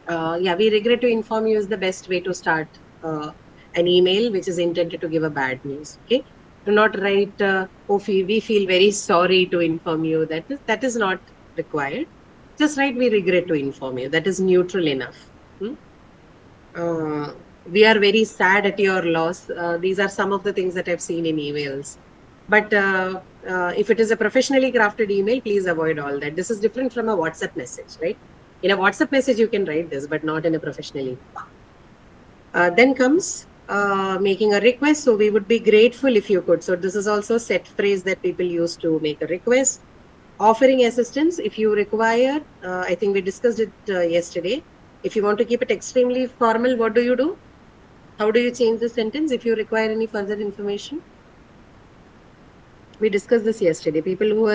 regret to inform you is the best way to start an email which is intended to give a bad news. Okay, do not write, "Oh, we feel very sorry to inform you." That is not required. Just write, "We regret to inform you." That is neutral enough. Hmm? We are very sad at your loss. These are some of the things that I've seen in emails. But if it is a professionally crafted email, please avoid all that. This is different from a WhatsApp message, right? In a WhatsApp message, you can write this, but not in a professional email. Then comes making a request. So we would be grateful if you could. So this is also a set phrase that people use to make a request. Offering assistance if you require. I think we discussed it yesterday. If you want to keep it extremely formal, what do you do? How do you change the sentence if you require any further information? We discussed this yesterday. People who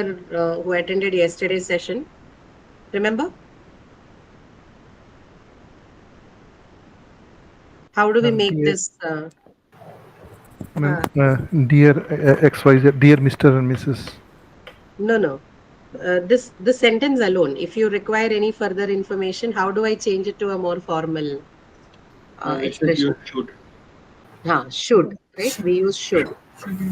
attended yesterday's session, remember? How do we make Dear, this? ma'am, dear XYZ, dear Mr. and Mrs. No. This sentence alone. If you require any further information, how do I change it to a more formal We should expression? use should. Should, right? We use should.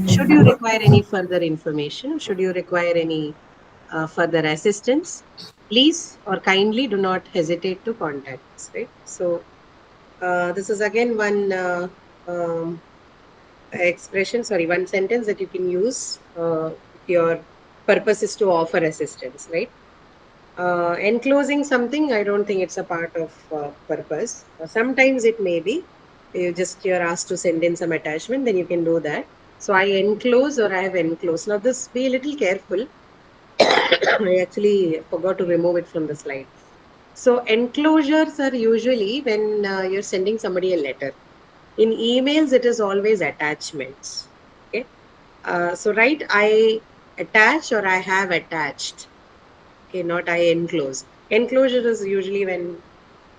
Should Should you require any further information? Should you require any further assistance? Please or kindly do not hesitate to contact us, right? So this is again one one sentence that you can use if your purpose is to offer assistance, right? Enclosing something, I don't think it's a part of purpose. Sometimes it may be. You're asked to send in some attachment, then you can do that. So I enclose or I have enclosed. Now this, be a little careful. I actually forgot to remove it from the slide. So enclosures are usually when you're sending somebody a letter. In emails, it is always attachments. Okay. So write I attach or I have attached. Okay, not I enclose. Enclosure is usually when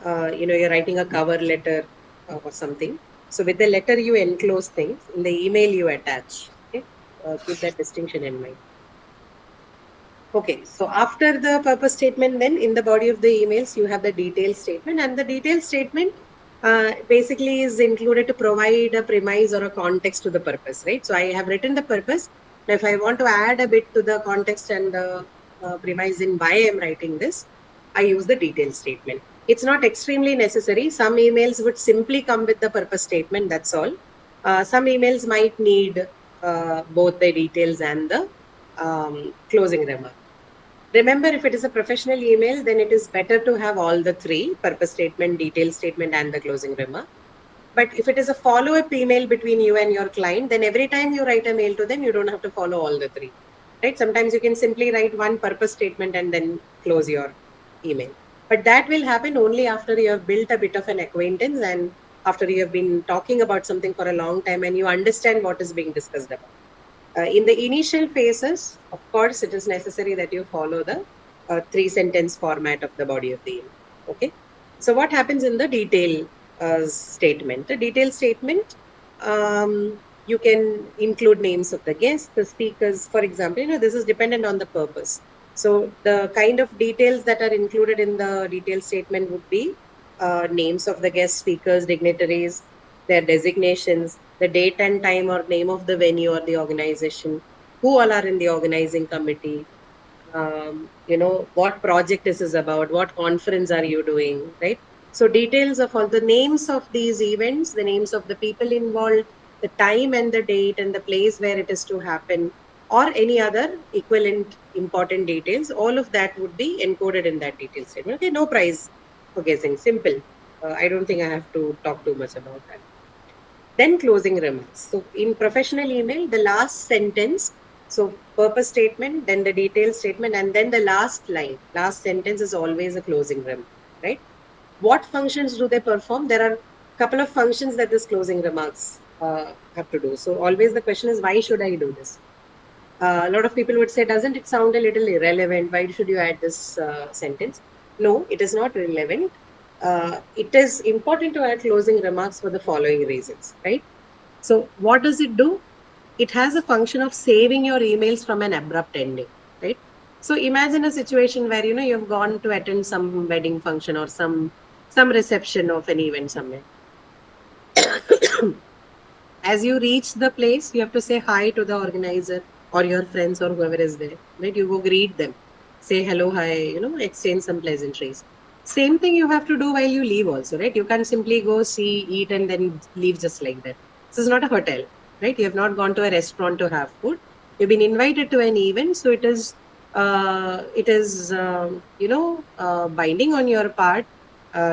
you're writing a cover letter or something. So with the letter you enclose things. In the email you attach. Okay, keep that distinction in mind. Okay, so after the purpose statement, then in the body of the emails, you have the detail statement, and the detail statement basically is included to provide a premise or a context to the purpose, right? So I have written the purpose. Now, if I want to add a bit to the context and the premise in why I'm writing this, I use the detail statement. It's not extremely necessary. Some emails would simply come with the purpose statement, that's all. Some emails might need both the details and the closing remark. Remember, if it is a professional email, then it is better to have all the three: purpose statement, detail statement, and the closing remark. But if it is a follow-up email between you and your client, then every time you write a mail to them, you don't have to follow all the three, right? Sometimes you can simply write one purpose statement and then close your email. But that will happen only after you have built a bit of an acquaintance and after you have been talking about something for a long time and you understand what is being discussed about. In the initial phases, of course, it is necessary that you follow the three-sentence format of the body of the email. Okay. So what happens in the detail statement? The detail statement, you can include names of the guests, the speakers. For example, this is dependent on the purpose. So the kind of details that are included in the detail statement would be names of the guest speakers, dignitaries, their designations, the date and time or name of the venue or the organization, who all are in the organizing committee, what project this is about, what conference are you doing, right? So details of all the names of these events, the names of the people involved, the time and the date and the place where it is to happen, or any other equivalent important details, all of that would be encoded in that detail statement. Okay, no prize for guessing, simple. I don't think I have to talk too much about that. Then closing remarks. So in professional email, the last sentence, so purpose statement, then the detail statement, and then the last line, last sentence is always a closing remark, right? What functions do they perform? There are a couple of functions that this closing remarks have to do. So always the question is, why should I do this? A lot of people would say, doesn't it sound a little irrelevant? Why should you add this sentence? No, it is not relevant. It is important to add closing remarks for the following reasons, right? So what does it do? it has a function of saving your emails from an abrupt ending, right? So imagine a situation where, you know, you've gone to attend some wedding function or some reception of an event somewhere. As you reach the place, you have to say hi to the organizer or your friends or whoever is there, right? You go greet them, say hello, hi, you know, exchange some pleasantries. Same thing you have to do while you leave also, right? You can't simply go see, eat, and then leave just like that. This is not a hotel, right? You have not gone to a restaurant to have food. You've been invited to an event, so it is, binding on your part.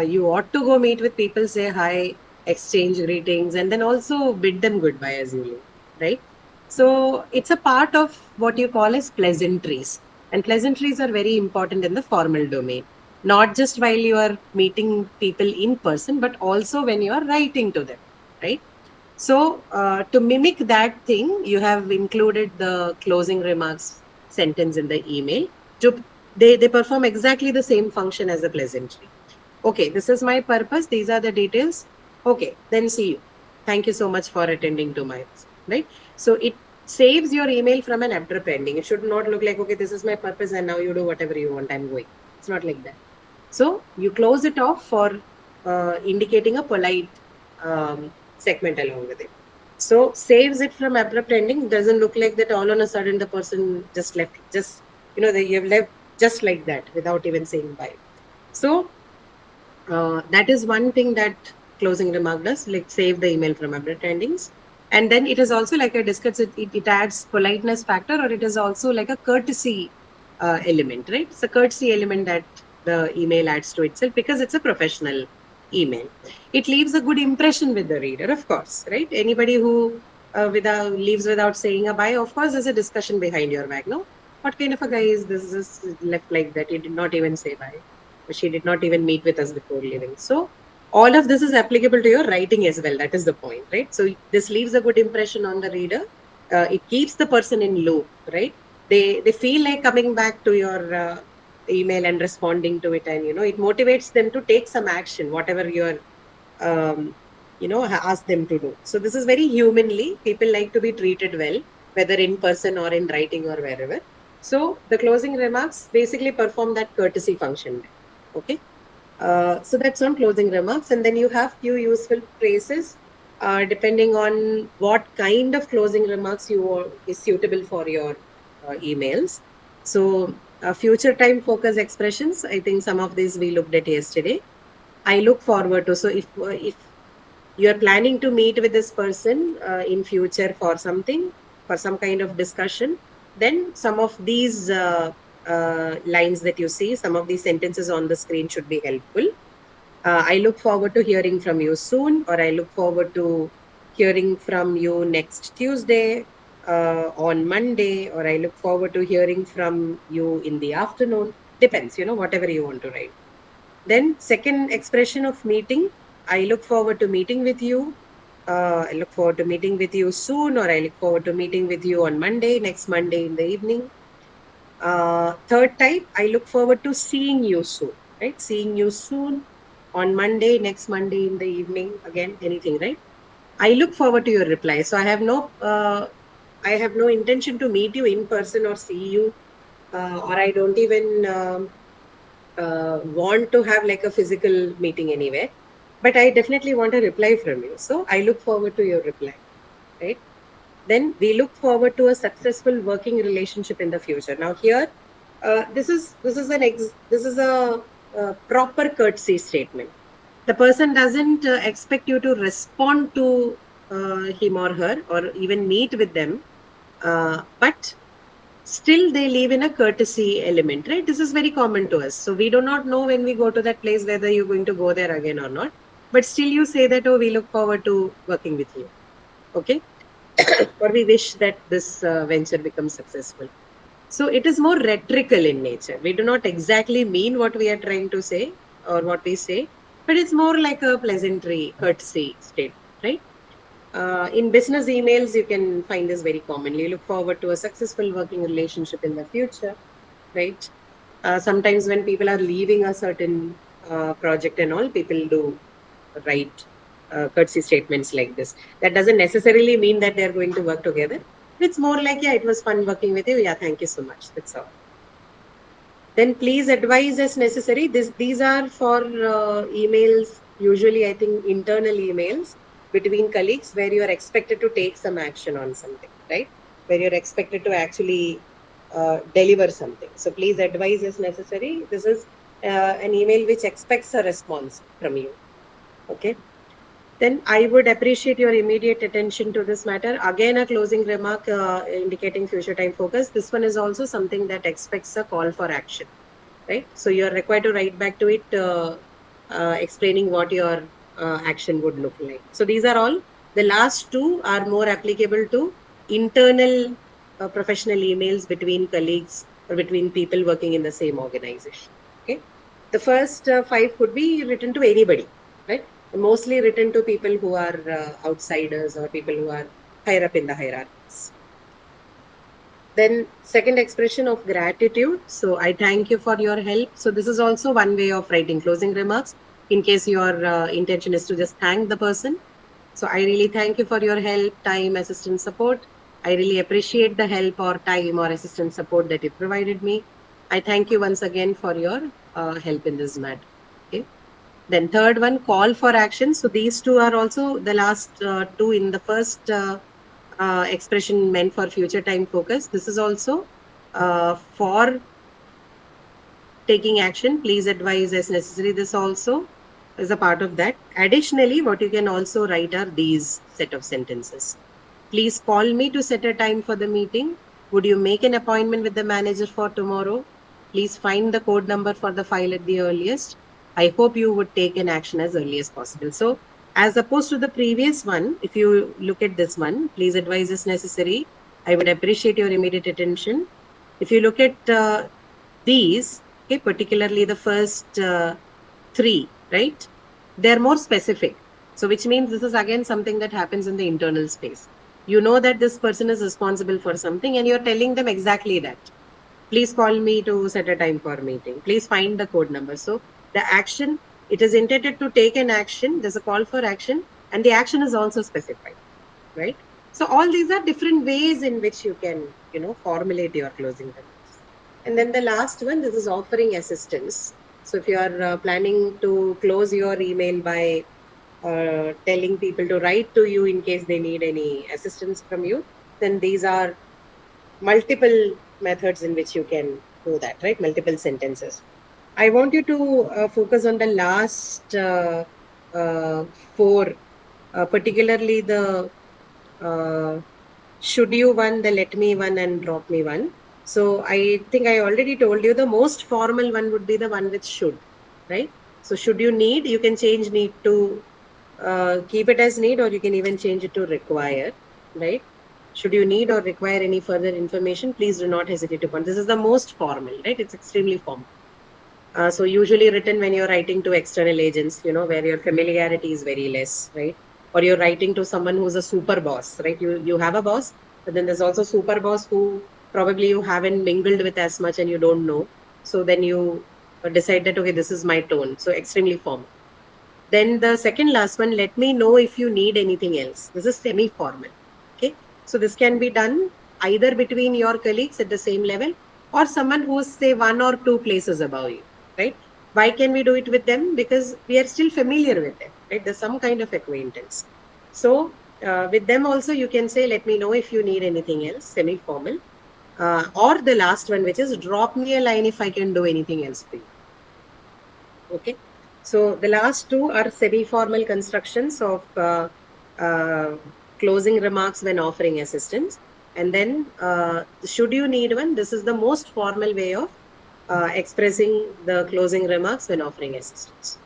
You ought to go meet with people, say hi, exchange greetings, and then also bid them goodbye as you leave, right? So it's a part of what you call as pleasantries. And pleasantries are very important in the formal domain, not just while you are meeting people in person, but also when you are writing to them, right? So to mimic that thing, you have included the closing remarks sentence in the email. They perform exactly the same function as a pleasantry. Okay, this is my purpose. These are the details. Okay, then see you. Thank you so much for attending to my, right? So it saves your email from an abrupt ending. It should not look like, okay, this is my purpose and now you do whatever you want. I'm going. It's not like that. So you close it off for indicating a polite segment along with it. So saves it from abrupt ending. Doesn't look like that all on a sudden the person just left. Just, you know, you have left just like that without even saying bye. So that is one thing that closing remark does, like save the email from abrupt endings. And then it is also, like I discussed, it adds politeness factor, or it is also like a courtesy element, right? It's a courtesy element that the email adds to itself because it's a professional email. It leaves a good impression with the reader, of course, right? Anybody who leaves without saying a bye, of course, there's a discussion behind your back. No, what kind of a guy is this? Is left like that? He did not even say bye. She did not even meet with us before leaving. So all of this is applicable to your writing as well. That is the point, right? So this leaves a good impression on the reader. It keeps the person in loop, right? They feel like coming back to your email and responding to it, and you know it motivates them to take some action, whatever you're ask them to do. So this is very humanly. People like to be treated well, whether in person or in writing or wherever. So the closing remarks basically perform that courtesy function. Okay. So that's on closing remarks. And then you have few useful phrases depending on what kind of closing remarks is suitable for your emails. So future time focus expressions, I think some of these we looked at yesterday. I look forward to. So if you are planning to meet with this person in future for something, for some kind of discussion, then some of these lines that you see, some of these sentences on the screen should be helpful. I look forward to hearing from you soon, or I look forward to hearing from you next Tuesday, on Monday, or I look forward to hearing from you in the afternoon. Depends, whatever you want to write. Then, second expression of meeting, I look forward to meeting with you. I look forward to meeting with you soon, or I look forward to meeting with you on Monday, next Monday in the evening. Third type, I look forward to seeing you soon, right? Seeing you soon on Monday, next Monday in the evening, again, anything, right? I look forward to your reply. So I have no intention to meet you in person or see you, or I don't even want to have like a physical meeting anywhere, but I definitely want a reply from you. So I look forward to your reply, right? Then we look forward to a successful working relationship in the future. Now here, this is a proper courtesy statement. The person doesn't expect you to respond to him or her or even meet with them, but still they live in a courtesy element, right? This is very common to us. So we do not know when we go to that place whether you're going to go there again or not, but still you say that, oh, we look forward to working with you. Okay. Or we wish that this venture becomes successful. So it is more rhetorical in nature. We do not exactly mean what we are trying to say or what we say, but it's more like a pleasantry, courtesy state, right? In business emails, you can find this very commonly. Look forward to a successful working relationship in the future, right? Sometimes when people are leaving a certain project and all, people do write courtesy statements like this. That doesn't necessarily mean that they're going to work together, It's more like, yeah, it was fun working with you. Yeah, thank you so much. That's all. Then please advise as necessary. These are for emails, usually I think internal emails between colleagues where you are expected to take some action on something, right? Where you're expected to actually deliver something. So please advise as necessary. This is an email which expects a response from you. Okay. Then I would appreciate your immediate attention to this matter. Again, a closing remark indicating future time focus. This one is also something that expects a call for action, right? So you're required to write back to it, explaining what your action would look like. So these are all. The last two are more applicable to internal professional emails between colleagues or between people working in the same organization. Okay. The first five could be written to anybody, right? Mostly written to people who are outsiders or people who are higher up in the hierarchies. Then second expression of gratitude. So I thank you for your help. So this is also one way of writing closing remarks in case your intention is to just thank the person. So I really thank you for your help, time, assistance, support. I really appreciate the help or time or assistance support that you provided me. I thank you once again for your help in this matter. Okay. Then third one, call for action. So these two are also the last two in the first expression meant for future time focus. This is also for taking action. Please advise as necessary. This also is a part of that. Additionally, what you can also write are these set of sentences. Please call me to set a time for the meeting. Would you make an appointment with the manager for tomorrow? Please find the code number for the file at the earliest. I hope you would take an action as early as possible. So, as opposed to the previous one, if you look at this one, please advise as necessary. I would appreciate your immediate attention. If you look at these, okay, particularly the first three, right? They're more specific. So, which means this is again something that happens in the internal space. You know that this person is responsible for something and you're telling them exactly that. Please call me to set a time for a meeting. Please find the code number. So, the action, it is intended to take an action. There's a call for action and the action is also specified, right? So, all these are different ways in which you can, formulate your closing remarks. And then the last one, this is offering assistance. So if you are planning to close your email by telling people to write to you in case they need any assistance from you, then these are multiple methods in which you can do that, right? Multiple sentences. I want you to focus on the last four, particularly the should you one, the let me one, and drop me one. So I think I already told you the most formal one would be the one with should, right? So should you need, you can change need to keep it as need, or you can even change it to require, right? Should you need or require any further information, please do not hesitate to point. This is the most formal, right? It's extremely formal. So usually written when you're writing to external agents, where your familiarity is very less, right? Or you're writing to someone who's a super boss, right? You have a boss, but then there's also super boss who probably you haven't mingled with as much and you don't know. So then you decide that, okay, this is my tone. So extremely formal. Then the second last one, let me know if you need anything else. This is semi-formal. Okay. So this can be done either between your colleagues at the same level or someone who's say one or two places above you, right? Why can we do it with them? Because we are still familiar with them, right? There's some kind of acquaintance. So with them also, you can say, let me know if you need anything else, semi-formal. Or the last one, which is drop me a line if I can do anything else for you. Okay. So the last two are semi-formal constructions of closing remarks when offering assistance. And then should you need one, this is the most formal way of expressing the closing remarks when offering assistance.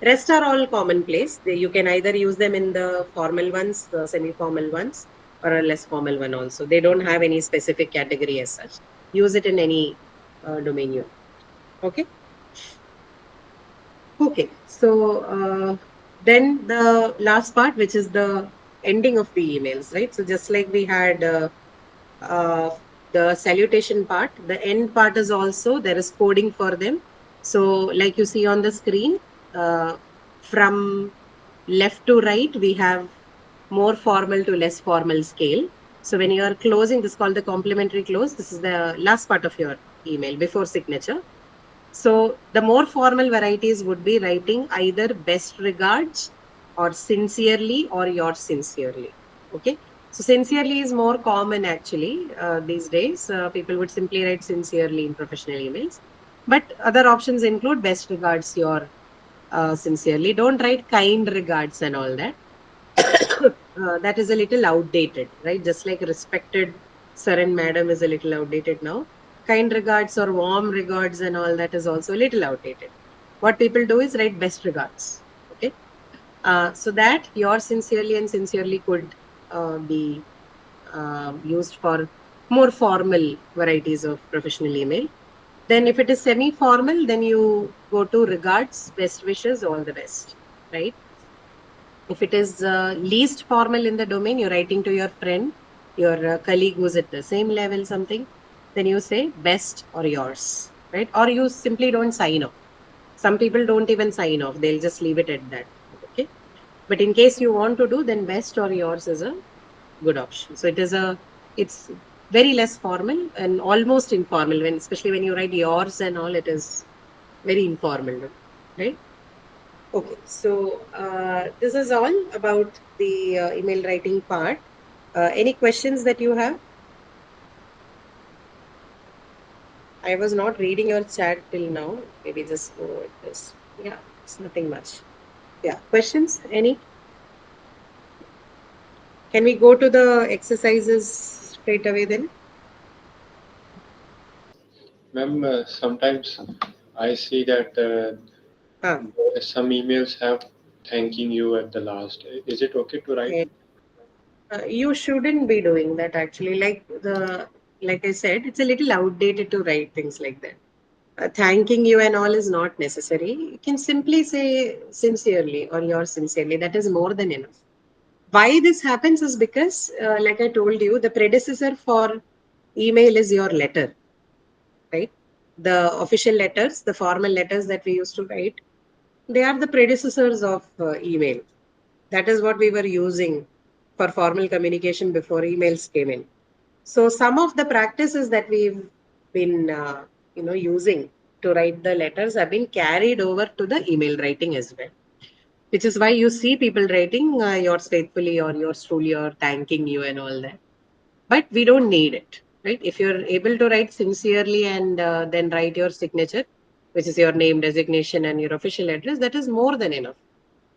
Rest are all commonplace. You can either use them in the formal ones, the semi-formal ones, or a less formal one also. They don't have any specific category as such. Use it in any domain you. Okay. Okay, so then the last part, which is the ending of the emails, right? So just like we had the salutation part, the end part is also, there is coding for them. So like you see on the screen, from left to right, we have more formal to less formal scale. So when you are closing, this is called the complementary close. This is the last part of your email before signature. So the more formal varieties would be writing either best regards or sincerely or yours sincerely. Okay. So sincerely is more common actually these days. People would simply write sincerely in professional emails. But other options include best regards, your sincerely. Don't write kind regards and all that. That is a little outdated, right? Just like respected sir and madam is a little outdated now. Kind regards or warm regards and all that is also a little outdated. What people do is write best regards. Okay. So that your sincerely and sincerely could be used for more formal varieties of professional email. Then if it is semi-formal, then you go to regards, best wishes, all the best, right? If it is least formal in the domain, you're writing to your friend, your colleague who's at the same level, something, then you say best or yours, right? Or you simply don't sign off. Some people don't even sign off, they'll just leave it at that. Okay. But in case you want to do, then best or yours is a good option. So it's very less formal and almost informal, when especially when you write yours and all, it is very informal, right? Okay, so this is all about the email writing part. Any questions that you have? I was not reading your chat till now. Maybe just go with this. Yeah, it's nothing much. Yeah, questions? Any? Can we go to the exercises straight away then? Ma'am, sometimes I see that Ah, some emails have thanking you at the last. Is it okay to write? okay. You shouldn't be doing that actually. Like I said, it's a little outdated to write things like that. Thanking you and all is not necessary. You can simply say sincerely or yours sincerely. That is more than enough. Why this happens is because, like I told you, the predecessor for email is your letter, right? The official letters, the formal letters that we used to write, they are the predecessors of email. That is what we were using for formal communication before emails came in. So some of the practices that we've been, using to write the letters have been carried over to the email writing as well, which is why you see people writing yours faithfully or yours truly or thanking you and all that. But we don't need it, right? If you're able to write sincerely and then write your signature, which is your name, designation, and your official address, that is more than enough.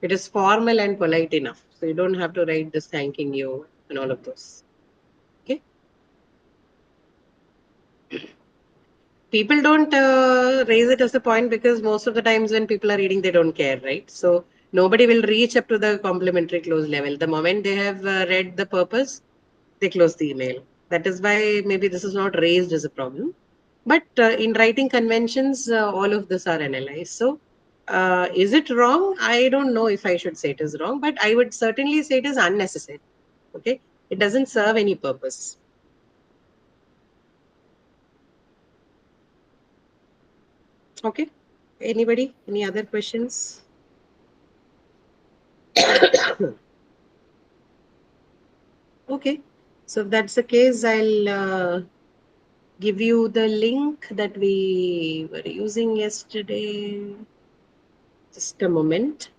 It is formal and polite enough. So you don't have to write this thanking you and all of those. Okay. People don't raise it as a point because most of the times when people are reading, they don't care, right? So nobody will reach up to the complimentary close level. The moment they have read the purpose, they close the email. That is why maybe this is not raised as a problem. But in writing conventions, all of this are analyzed. So is it wrong? I don't know if I should say it is wrong, but I would certainly say it is unnecessary. Okay. It doesn't serve any purpose. Okay. Anybody? Any other questions? Okay. So if that's the case, I'll give you the link that we were using yesterday. Just a moment.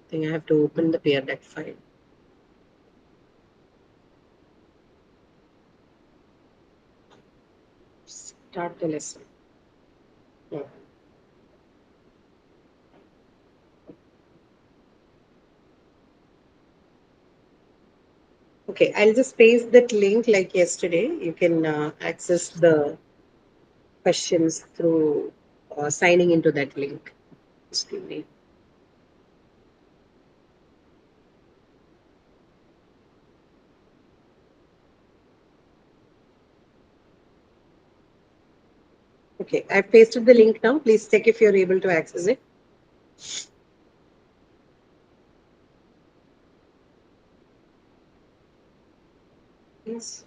I think I have to open the peer deck file. Start the lesson. Yeah. Okay, I'll just paste that link like yesterday. You can access the questions through signing into that link. Excuse me. Okay, I've pasted the link now. Please check if you're able to access it. Yes.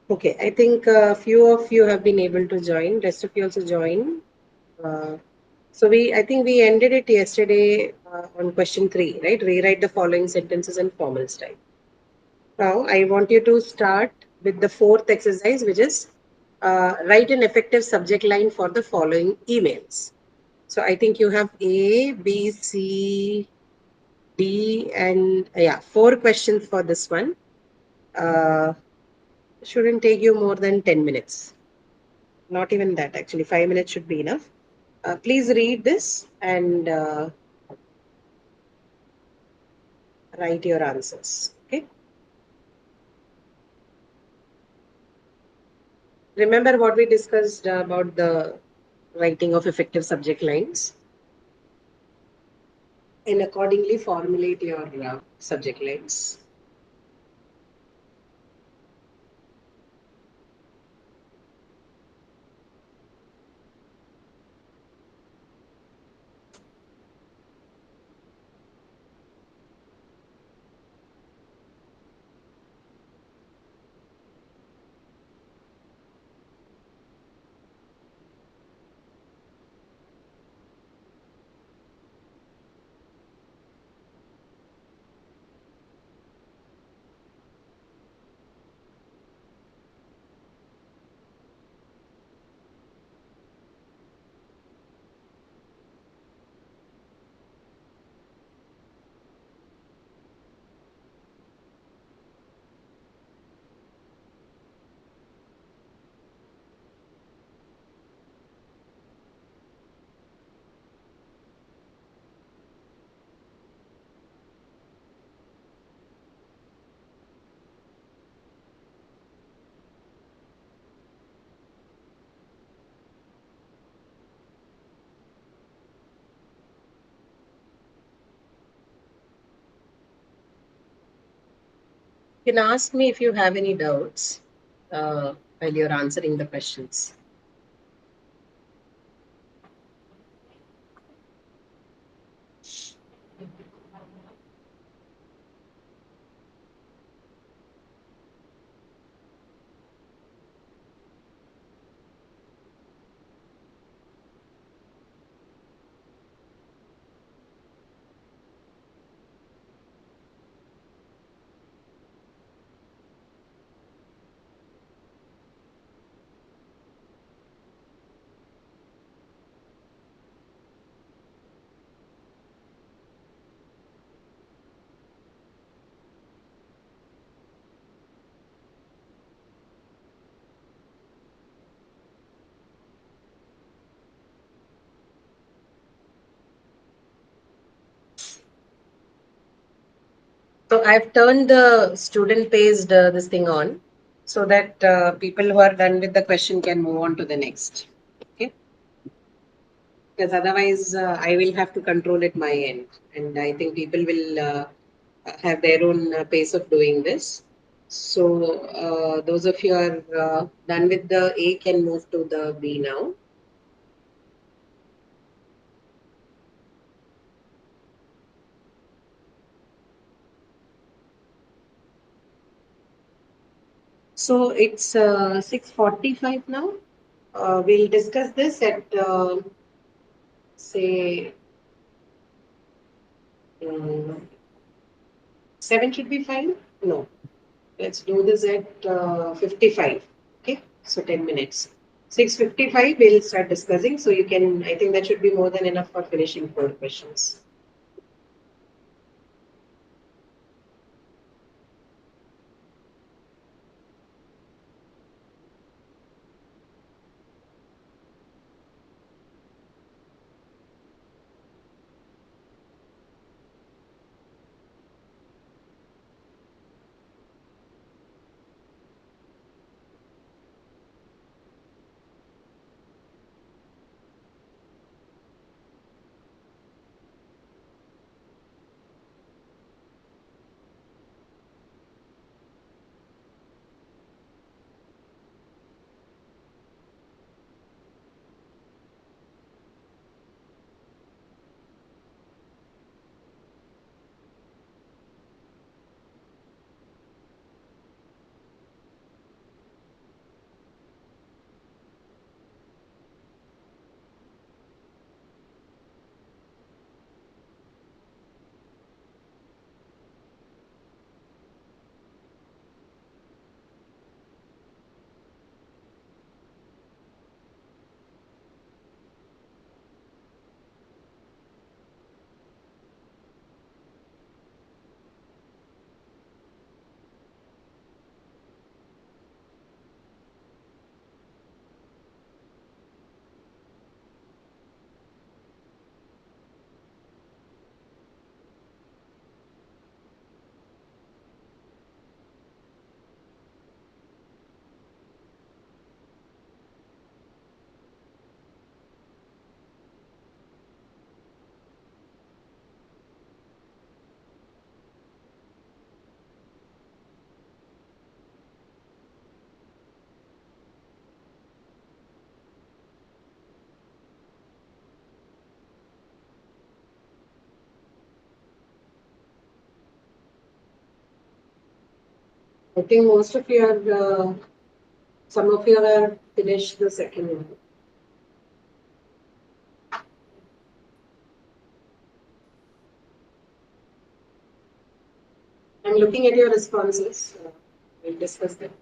Okay, I think a few of you have been able to join. Rest of you also join. So I think we ended it yesterday on question 3, right? Rewrite the following sentences in formal style. Now I want you to start with the 4th exercise, which is write an effective subject line for the following emails. So I think you have A, B, C, D, and 4 questions for this one. Shouldn't take you more than 10 minutes. Not even that, actually. 5 minutes should be enough. Please read this and write your answers. Okay. Remember what we discussed about the writing of effective subject lines, and accordingly formulate your subject lines. You can ask me if you have any doubts while you're answering the questions. So I've turned the student paged this thing on so that people who are done with the question can move on to the next. Okay. Because otherwise I will have to control it my end. And I think people will have their own pace of doing this. So those of you are done with the A can move to the B now. So it's 6:45 now. We'll discuss this at say 7 should be fine. No, let's do this at 55. Okay, so 10 minutes. 6:55 we'll start discussing. So you can, I think that should be more than enough for finishing 4 questions. I think most of you are, some of you have finished the second one. I'm looking at your responses. We'll discuss them.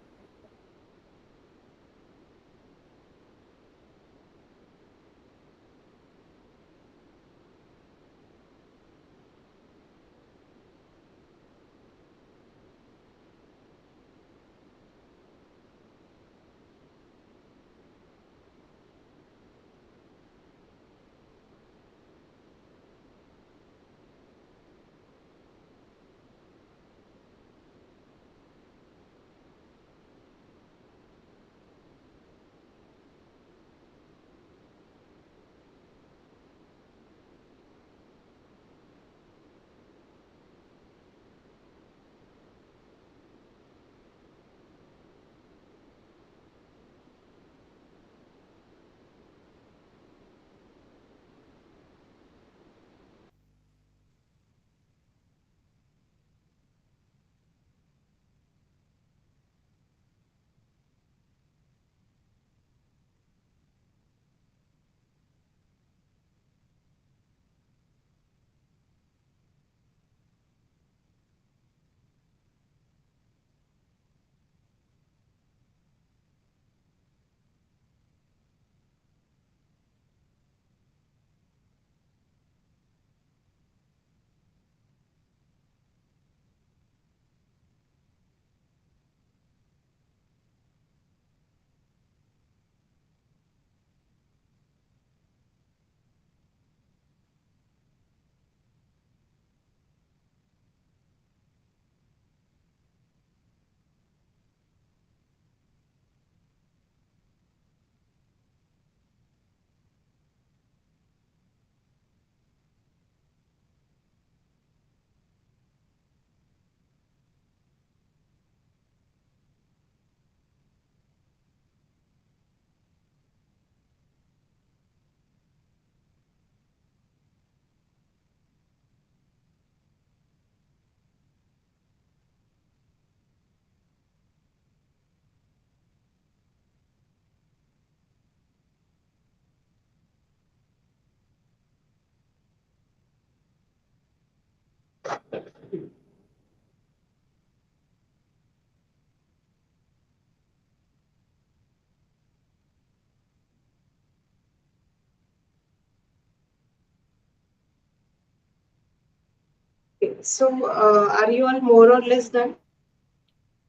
Okay, so, are you all more or less done?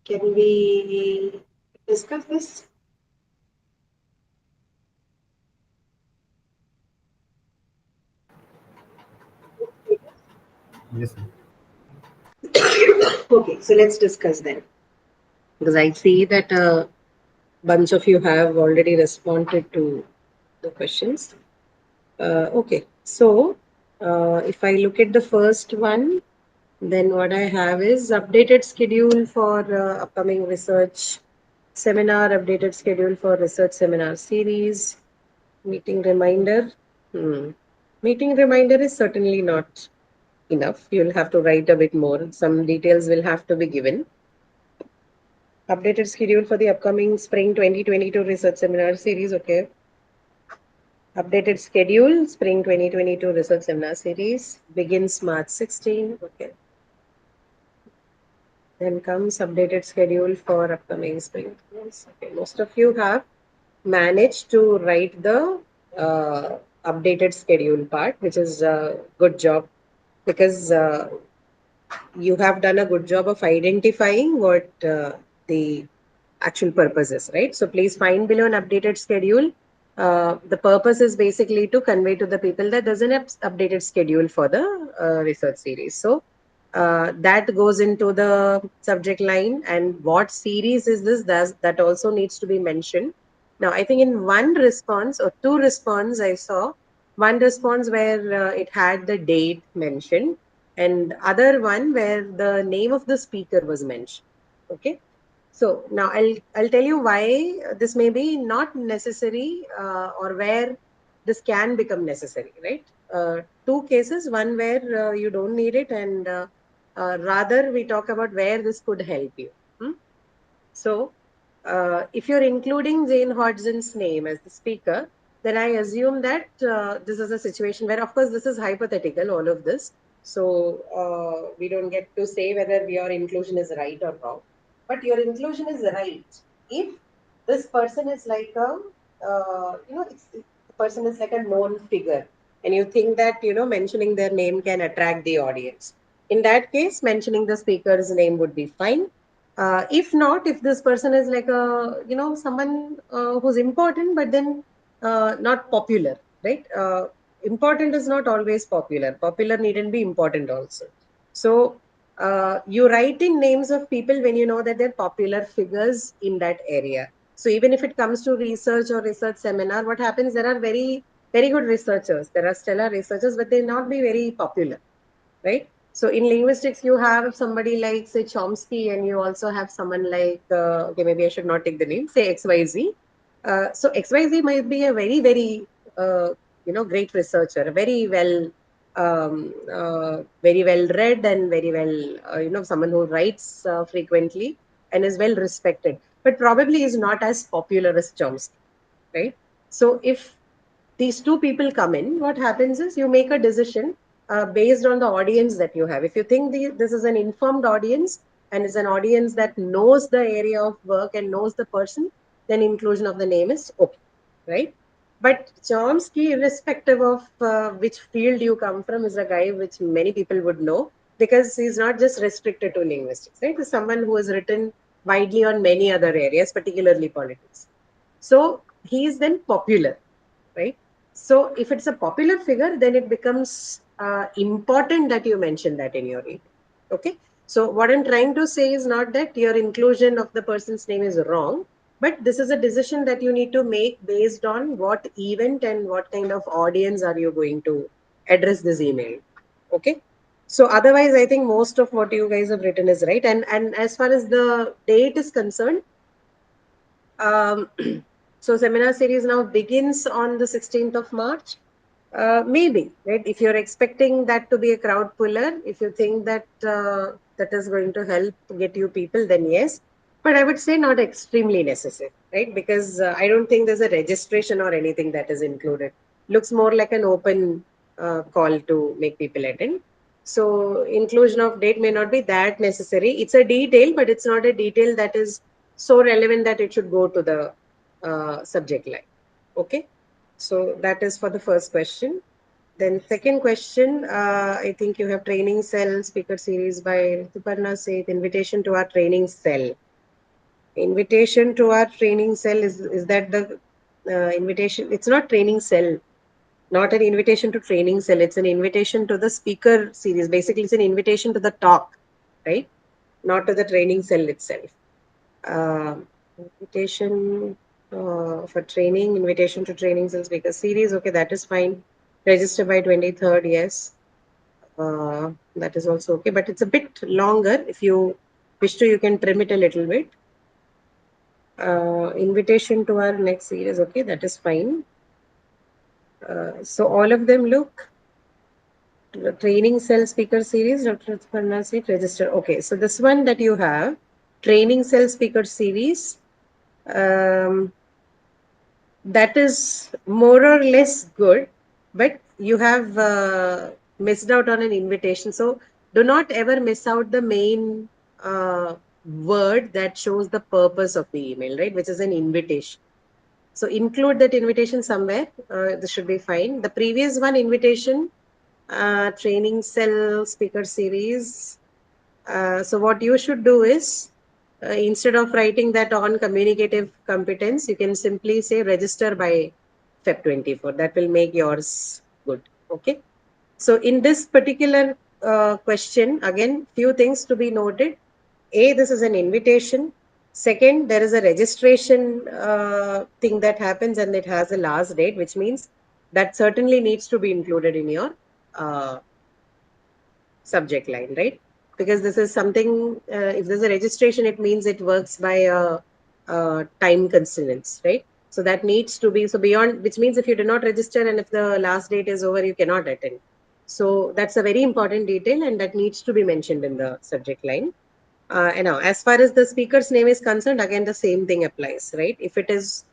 Can we discuss this? Yes, sir. Okay, so let's discuss then. Because I see that a bunch of you have already responded to the questions. Okay, so if I look at the first one, then what I have is updated schedule for upcoming research seminar, updated schedule for research seminar series, meeting reminder. Meeting reminder is certainly not enough. You'll have to write a bit more. Some details will have to be given. Updated schedule for the upcoming spring 2022 research seminar series. Okay. Updated schedule, spring 2022 research seminar series begins March 16. Okay. Then comes updated schedule for upcoming spring. Yes, okay. Most of you have managed to write the updated schedule part, which is a good job because you have done a good job of identifying what the actual purpose is, right? So please find below an updated schedule. The purpose is basically to convey to the people that there's an updated schedule for the research series. So that goes into the subject line, and what series is this? That also needs to be mentioned. Now, I think in one response or two response, I saw one response where it had the date mentioned, and other one where the name of the speaker was mentioned. Okay. So now I'll tell you why this may be not necessary or where this can become necessary, right? Two cases, one where you don't need it, and rather we talk about where this could help you. So if you're including Jane Hodgson's name as the speaker, then I assume that this is a situation where, of course, this is hypothetical, all of this. So we don't get to say whether your inclusion is right or wrong. But your inclusion is right if this person is like a, the person is like a known figure, and you think that, mentioning their name can attract the audience. In that case, mentioning the speaker's name would be fine. If not, if this person is like a, someone who's important, but then not popular, right? Important is not always popular. Popular needn't be important also. So you write in names of people when you know that they're popular figures in that area. So even if it comes to research or research seminar, what happens, there are very, very good researchers. There are stellar researchers, but they not be very popular, right? So in linguistics, you have somebody like, say, Chomsky, and you also have someone like, okay, maybe I should not take the name, say XYZ. So XYZ might be a very, very, great researcher, very well read and very well, someone who writes frequently and is well respected, but probably is not as popular as Chomsky, right? So if these two people come in, what happens is you make a decision based on the audience that you have. If you think this is an informed audience and is an audience that knows the area of work and knows the person, then inclusion of the name is okay, right? But Chomsky, irrespective of which field you come from, is a guy which many people would know, because he's not just restricted to linguistics, right? He's someone who has written widely on many other areas, particularly politics. So he is then popular, right? So if it's a popular figure, then it becomes important that you mention that in your email. Okay. So what I'm trying to say is not that your inclusion of the person's name is wrong, but this is a decision that you need to make based on what event and what kind of audience are you going to address this email. Okay. So otherwise, I think most of what you guys have written is right. And as far as the date is concerned, so seminar series now begins on the 16th of March. Maybe, right? If you're expecting that to be a crowd puller, if you think that that is going to help get you people, then yes. But I would say not extremely necessary, right? Because I don't think there's a registration or anything that is included. Looks more like an open call to make people attend. So inclusion of date may not be that necessary. It's a detail, but it's not a detail that is so relevant that it should go to the subject line. Okay. So that is for the first question. Then second question, I think you have training cell speaker series by Rituparna Seth, invitation to our training cell. Invitation to our training cell, is that the invitation? It's not training cell, not an invitation to training cell. It's an invitation to the speaker series. Basically, it's an invitation to the talk, right? Not to the training cell itself. Invitation for training, invitation to training cell speaker series. Okay, that is fine. Register by 23rd, yes. That is also okay, but it's a bit longer. If you wish to, you can trim it a little bit. Invitation to our next series, okay, that is fine. So all of them look. Training cell speaker series, Dr. Farnasi, register. Okay, so this one that you have, training cell speaker series, that is more or less good, but you have missed out on an invitation. So do not ever miss out the main word that shows the purpose of the email, right? Which is an invitation. So include that invitation somewhere. This should be fine. The previous one, invitation, training cell speaker series. So what you should do is, instead of writing that on communicative competence, you can simply say register by Feb 24. That will make yours good. Okay. So in this particular question, again, few things to be noted. A, this is an invitation. Second, there is a registration thing that happens and it has a last date, which means that certainly needs to be included in your subject line, right? Because this is something, if there's a registration, it means it works by a time constraints, right? So that needs to be, so beyond, which means if you do not register and if the last date is over, you cannot attend. So that's a very important detail and that needs to be mentioned in the subject line. Now, as far as the speaker's name is concerned, again, the same thing applies, right? If it is,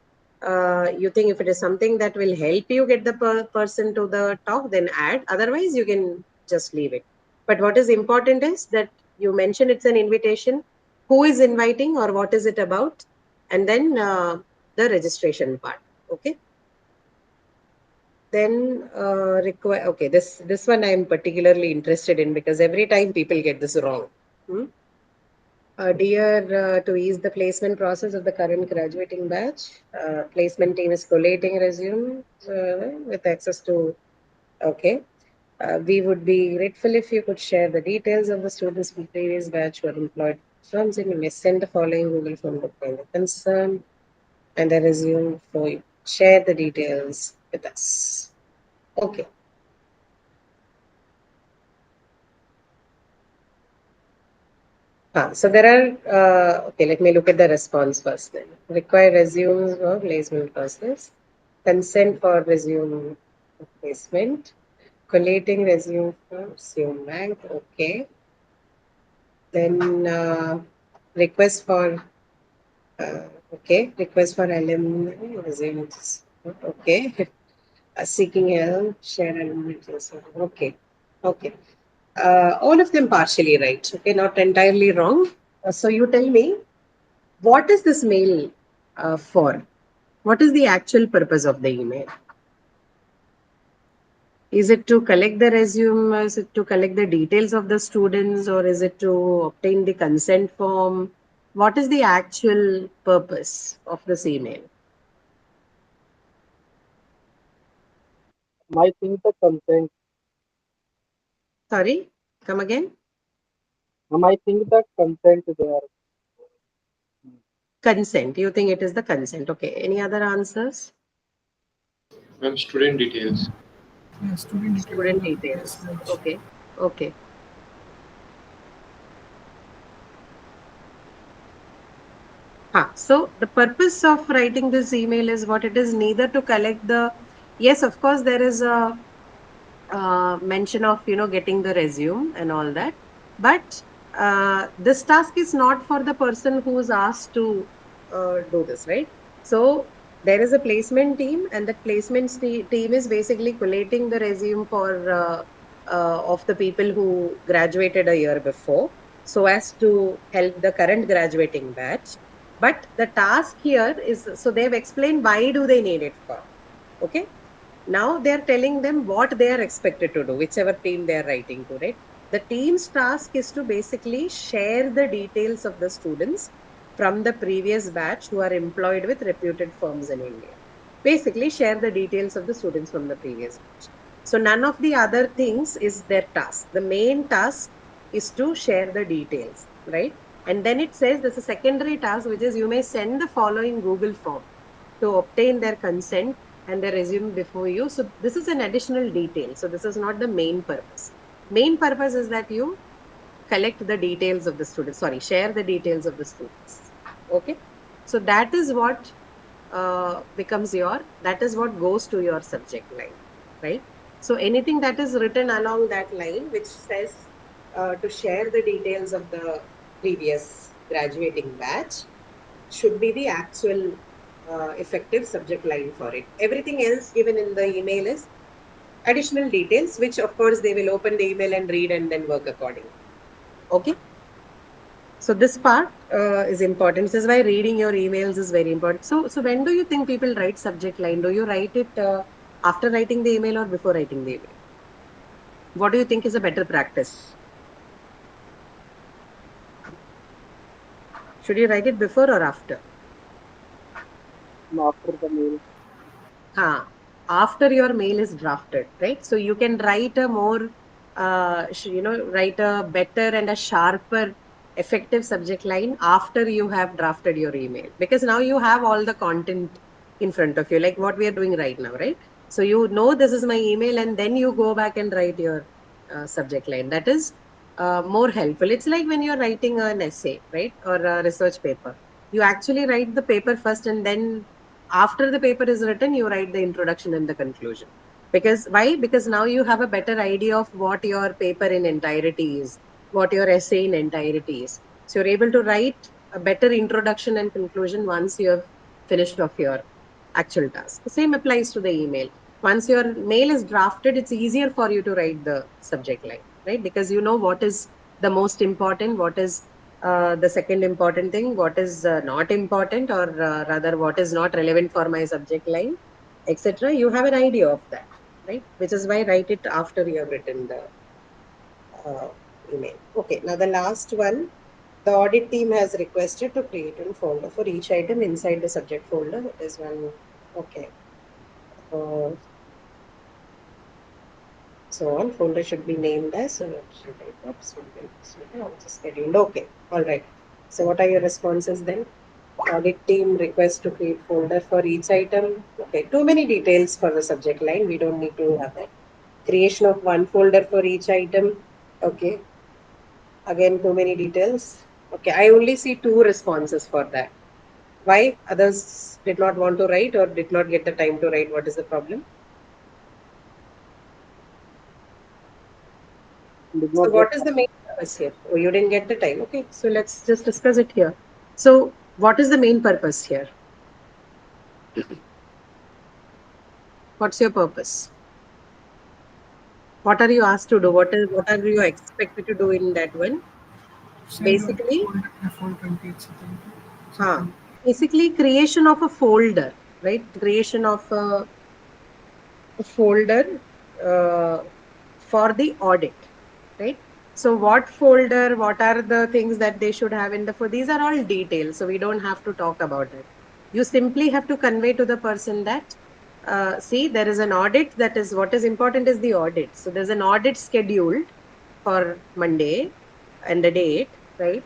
you think if it is something that will help you get the person to the talk, then add. Otherwise, you can just leave it. But what is important is that you mention it's an invitation, who is inviting or what is it about, and then the registration part. Okay. Then require. Okay, this one I am particularly interested in because every time people get this wrong. Dear, to ease the placement process of the current graduating batch, placement team is collating resumes with access to, okay. We would be grateful if you could share the details of the students from previous batch who are employed firms, and you may send the following Google form to find the concern and the resume for you. Share the details with us. Okay. So there are, okay, let me look at the response first then. Require resumes for placement process, consent for resume placement, collating resume for resume bank, okay. Then request for, okay, request for alumni resumes, okay. Seeking help, share alumni, okay, okay. All of them partially right, okay, not entirely wrong. So you tell me, what is this mail for? What is the actual purpose of the email? Is it to collect the resume? Is it to collect the details of the students? Or is it to obtain the consent form? What is the actual purpose of this email? I think the consent. Sorry, come again. I think the consent there. Consent. You think it is the consent. Okay. Any other answers? Student details. Yeah, student details. Student details. Yes, right. Okay. Okay. So the purpose of writing this email is what it is, neither to collect the, yes, of course, there is a mention of, getting the resume and all that. But this task is not for the person who is asked to do this, right? So there is a placement team, and that placement team is basically collating the resume for of the people who graduated a year before, so as to help the current graduating batch. But the task here is, so they've explained why do they need it for. Okay. Now they're telling them what they are expected to do, whichever team they are writing to, right? The team's task is to basically share the details of the students from the previous batch who are employed with reputed firms in India. Basically, share the details of the students from the previous batch. So none of the other things is their task. The main task is to share the details, right? And then it says there's a secondary task, which is you may send the following Google form to obtain their consent and their resume before you. So this is an additional detail. So this is not the main purpose. Main purpose is that you collect the details of the students, share the details of the students. Okay. So that is what that is what goes to your subject line, right? So anything that is written along that line, which says to share the details of the previous graduating batch, should be the actual effective subject line for it. Everything else given in the email is additional details, which of course they will open the email and read and then work accordingly. Okay. So this part is important. This is why reading your emails is very important. So when do you think people write subject line? Do you write it after writing the email or before writing the email? What do you think is a better practice? Should you write it before or after? After the mail. After your mail is drafted, right? So you can write a more, write a better and a sharper, effective subject line after you have drafted your email, because now you have all the content in front of you, like what we are doing right now, right? So you know this is my email, and then you go back and write your subject line. That is more helpful. It's like when you're writing an essay, right, or a research paper. You actually write the paper first, and then after the paper is written, you write the introduction and the conclusion. Because why? Because now you have a better idea of what your paper in entirety is, what your essay in entirety is. So you're able to write a better introduction and conclusion once you have finished off your actual task. The same applies to the email. Once your mail is drafted, it's easier for you to write the subject line, right? Because you know what is the most important, what is the second important thing, what is not important, or rather what is not relevant for my subject line, etc. You have an idea of that, right? Which is why write it after you have written the uh, email. Okay, now the last one. The audit team has requested to create a folder for each item inside the subject folder. That is one. Okay. Uh, so one folder should be named as scheduled. Okay. All right. So what are your responses then? Audit team requests to create folder for each item. Okay. Too many details for the subject line. We don't need to have that. Creation of one folder for each item. Okay. Again, too many details. Okay. I only see 2 responses for that. Why? Others did not want to write or did not get the time to write. What is the problem? Did So not what get is the main purpose here? Oh, you didn't get the time. Okay, so let's just discuss it here. So what is the main purpose here? What's your purpose? What are you asked to do? What are you expected to do in that one? Send your Basically, F1 templates. huh, basically creation of a folder, right? Creation of a folder for the audit, right? So what folder, what are the things that they should have in the for these are all details, so we don't have to talk about it. You simply have to convey to the person that see, there is an audit, that is what is important is the audit. So there's an audit scheduled for Monday and the date, right?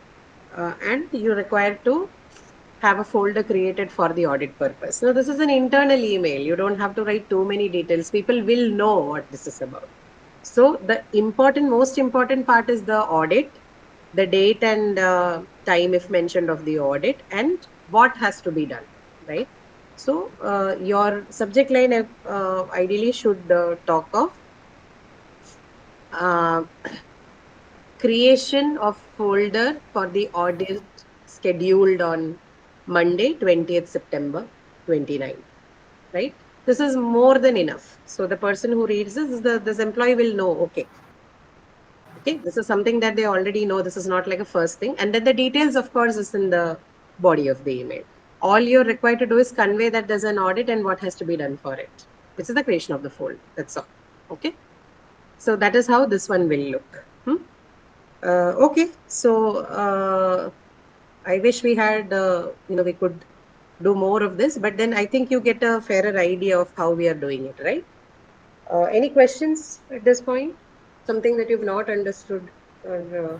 And you require to have a folder created for the audit purpose. Now, this is an internal email. You don't have to write too many details. People will know what this is about. So, the most important part is the audit, the date and time, if mentioned, of the audit, and what has to be done, right? So, your subject line ideally should talk of uh, creation of folder for the audit scheduled on Monday, 20th September 29, right? This is more than enough. So the person who reads this employee will know, okay, this is something that they already know. This is not like a first thing. And then the details, of course, is in the body of the email. All you're required to do is convey that there's an audit and what has to be done for it, which is the creation of the folder. That's all. Okay. So that is how this one will look. Okay, so I wish we had, we could do more of this, but then I think you get a fairer idea of how we are doing it, right? Any questions at this point? Something that you've not understood? Or,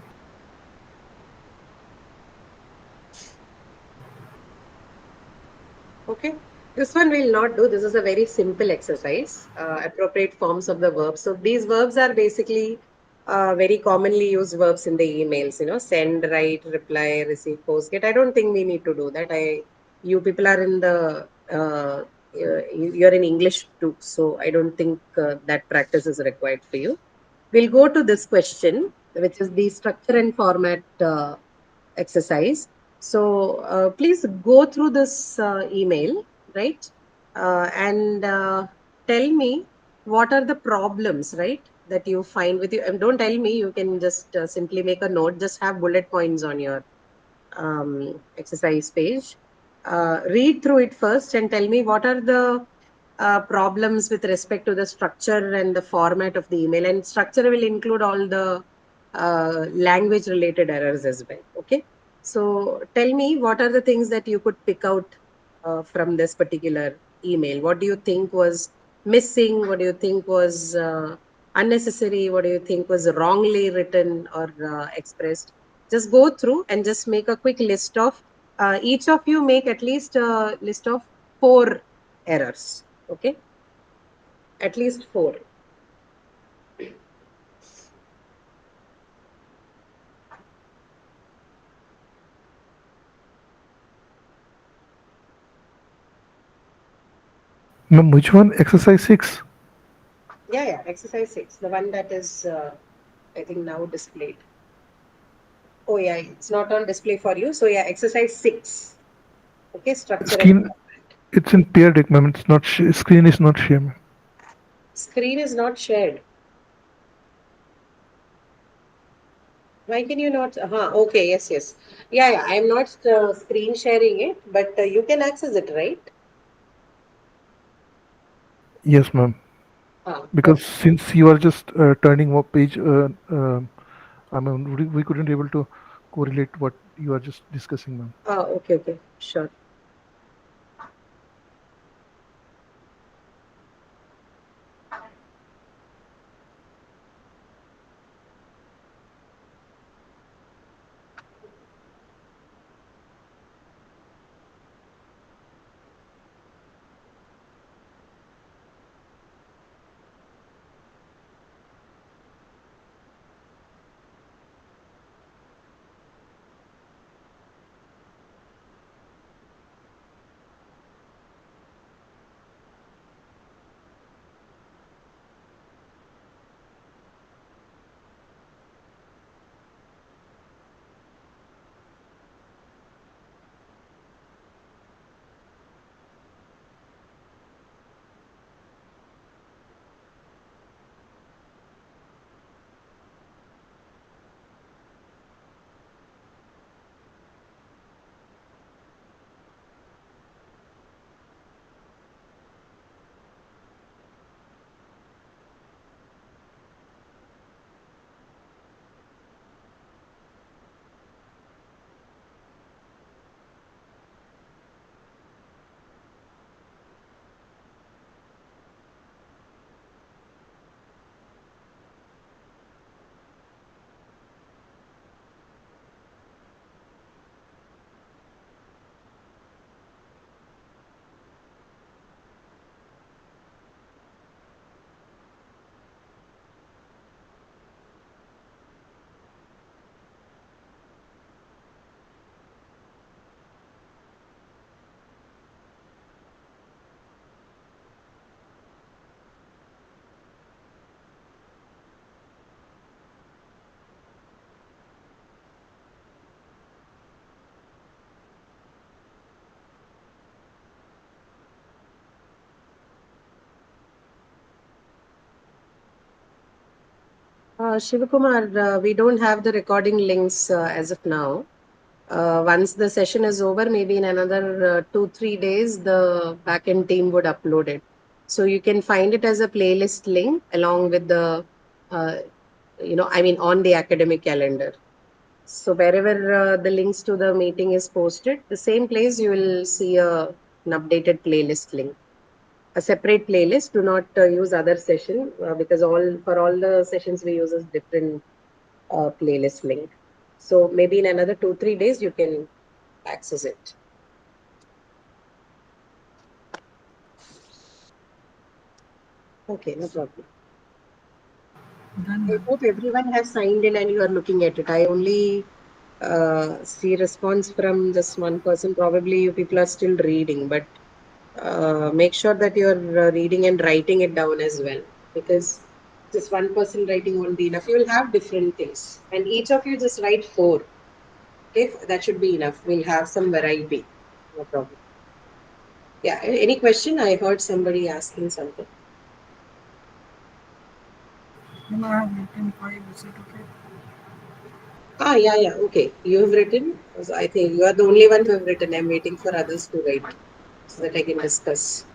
okay, this one we'll not do. This is a very simple exercise, appropriate forms of the verbs. So these verbs are basically very commonly used verbs in the emails, send, write, reply, receive, post, get. I don't think we need to do that. You people are in the, you're in English too. So I don't think that practice is required for you. We'll go to this question, which is the structure and format exercise. So please go through this email, right? And tell me what are the problems, right, that you find with you. And don't tell me, you can just simply make a note, just have bullet points on your exercise page. Read through it first and tell me what are the problems with respect to the structure and the format of the email. And structure will include all the language related errors as well. Okay. So tell me what are the things that you could pick out from this particular email. What do you think was missing? What do you think was unnecessary? What do you think was wrongly written or expressed? Just go through and just make a quick list of each of you make at least a list of 4 errors. Okay, at least 4. Ma'am, which one? Exercise 6. Yeah, exercise 6, the one that is I think now displayed. Oh, Oh yeah, it's not on display for you. So yeah, exercise 6. Okay, structure and Screen, it's in peer deck, ma'am. It's not screen is not share, ma'am. screen is not shared. Why can you not? Okay, yes, yes. Yeah, yeah. I'm not screen sharing it, but you can access it, right? Yes, ma'am. Because Okay. since you are just turning one page, I mean, we couldn't able to correlate what you are just discussing, ma'am. Okay, okay. Sure. Shivakumar, we don't have the recording links as of now. Once the session is over, maybe in another 2-3 days, the backend team would upload it. So you can find it as a playlist link along with the, I mean, on the academic calendar. So wherever the links to the meeting is posted, the same place you will see an updated playlist link. A separate playlist. Do not use other session because for all the sessions we use a different playlist link. So maybe in another 2-3 days you can access it. Okay, no problem. Done, I ma'am. hope everyone has signed in and you are looking at it. I only see response from just one person. Probably you people are still reading, but make sure that you're reading and writing it down as well, because just one person writing won't be enough. You will have different things, and each of you just write 4. Okay, that should be enough. We'll have some variety. No problem. Yeah, any question? I heard somebody asking something. Ma'am, I have written 5. Is it okay? Yeah, yeah. Okay, you have written. So I think you are the only one who have written. I'm waiting for others to write so that I can discuss.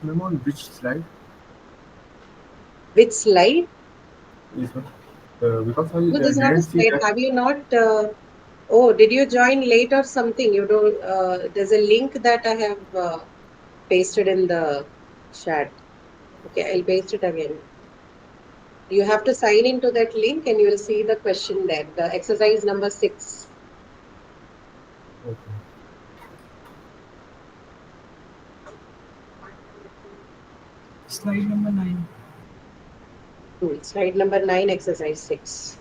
Ma'am, on which slide? Which slide? Yes, ma'am. Because I No, this is not a didn't see slide. that. Have you not? Oh, did you join late or something? You don't. There's a link that I have pasted in the chat. Okay, I'll paste it again. You have to sign into that link and you will see the question there. The exercise number 6. Okay. Slide number 9. Slide number 9, exercise 6.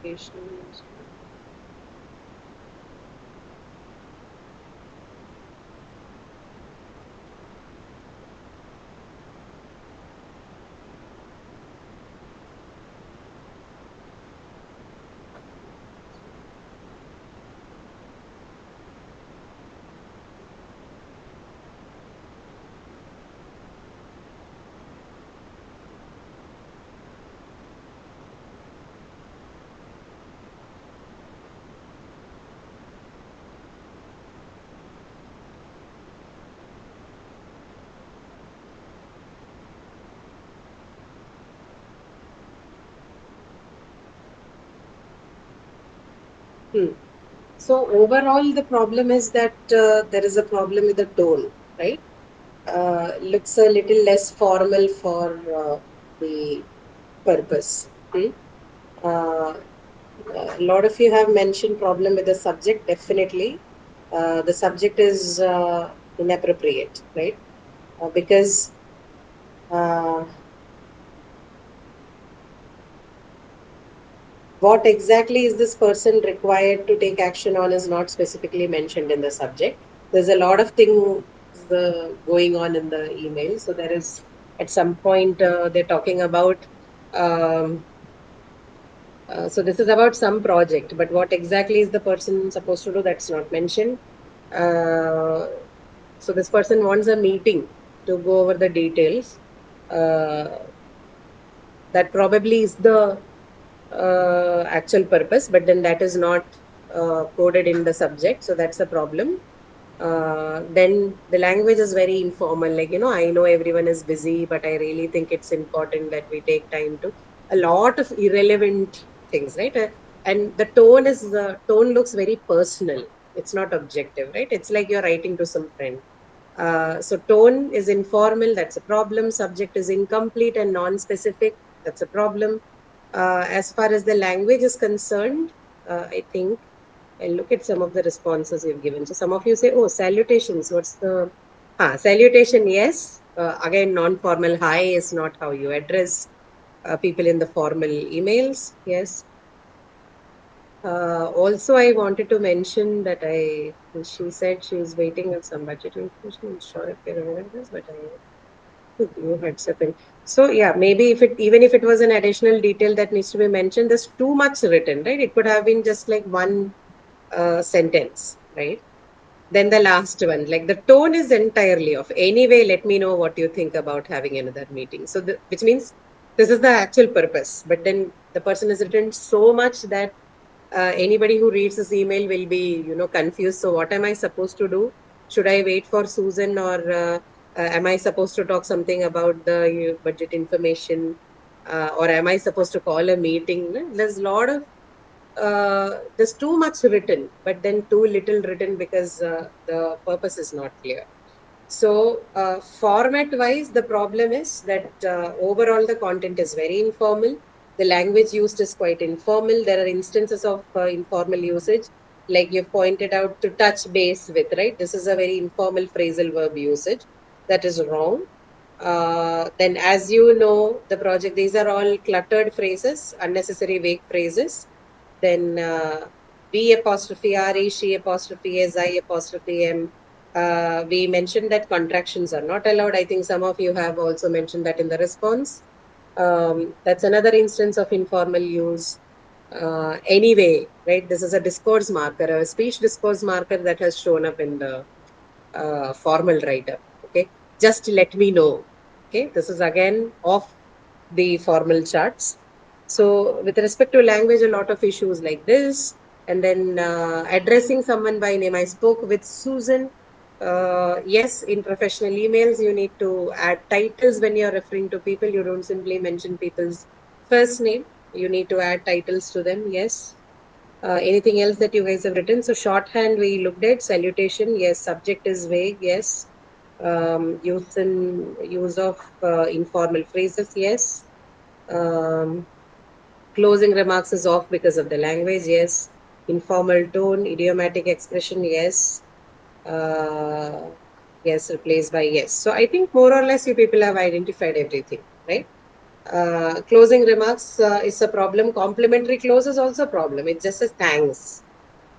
Patience. So overall, the problem is that there is a problem with the tone, right? Looks a little less formal for the purpose. A lot of you have mentioned problem with the subject. Definitely, the subject is inappropriate, right? Because what exactly is this person required to take action on is not specifically mentioned in the subject. There's a lot of things going on in the email. So there is at some point they're talking about. So this is about some project, but what exactly is the person supposed to do? That's not mentioned. So this person wants a meeting to go over the details. That probably is the actual purpose, but then that is not coded in the subject. So that's a problem. Then the language is very informal. Like, I know everyone is busy, but I really think it's important that we take time to a lot of irrelevant things, right? And the tone looks very personal. It's not objective, right? It's like you're writing to some friend. So tone is informal. That's a problem. Subject is incomplete and non-specific. That's a problem. As far as the language is concerned, I think I'll look at some of the responses you've given. So some of you say, oh, salutations. What's the salutation? Yes. Again, non-formal. Hi is not how you address people in the formal emails. Yes. Also, I wanted to mention that she said she was waiting on some budget information. I'm sure if you remember this, but I give you heads up. So yeah, maybe even if it was an additional detail that needs to be mentioned, there's too much written, right? It could have been just like one sentence, right? Then the last one, like the tone is entirely off. Anyway, let me know what you think about having another meeting. So, which means this is the actual purpose. But then the person has written so much that anybody who reads this email will be, confused. So, what am I supposed to do? Should I wait for Susan, or am I supposed to talk something about the budget information, or am I supposed to call a meeting? There's a lot of there's too much written, but then too little written because the purpose is not clear. So format wise, the problem is that overall the content is very informal. The language used is quite informal. There are instances of informal usage, like you've pointed out, to touch base with, right? This is a very informal phrasal verb usage. That is wrong. Then, as you know, the project, these are all cluttered phrases, unnecessary vague phrases. Then V apostrophe RE, she apostrophe S, I apostrophe M. We mentioned that contractions are not allowed. I think some of you have also mentioned that in the response. That's another instance of informal use. Anyway, right, this is a discourse marker, a speech discourse marker that has shown up in the formal writer. Okay, just let me know. Okay, this is again off the formal charts. So with respect to language, a lot of issues like this. And then addressing someone by name. I spoke with Susan. Yes, in professional emails, you need to add titles when you're referring to people. You don't simply mention people's first name. You need to add titles to them. Yes. Anything else that you guys have written? So shorthand, we looked at salutation. Yes. Subject is vague. Yes. Use of informal phrases. Yes. Closing remarks is off because of the language. Yes. Informal tone, idiomatic expression. Yes. Yes, replaced by yes. So I think more or less you people have identified everything, right? Closing remarks is a problem. Complimentary close is also a problem. It just says thanks.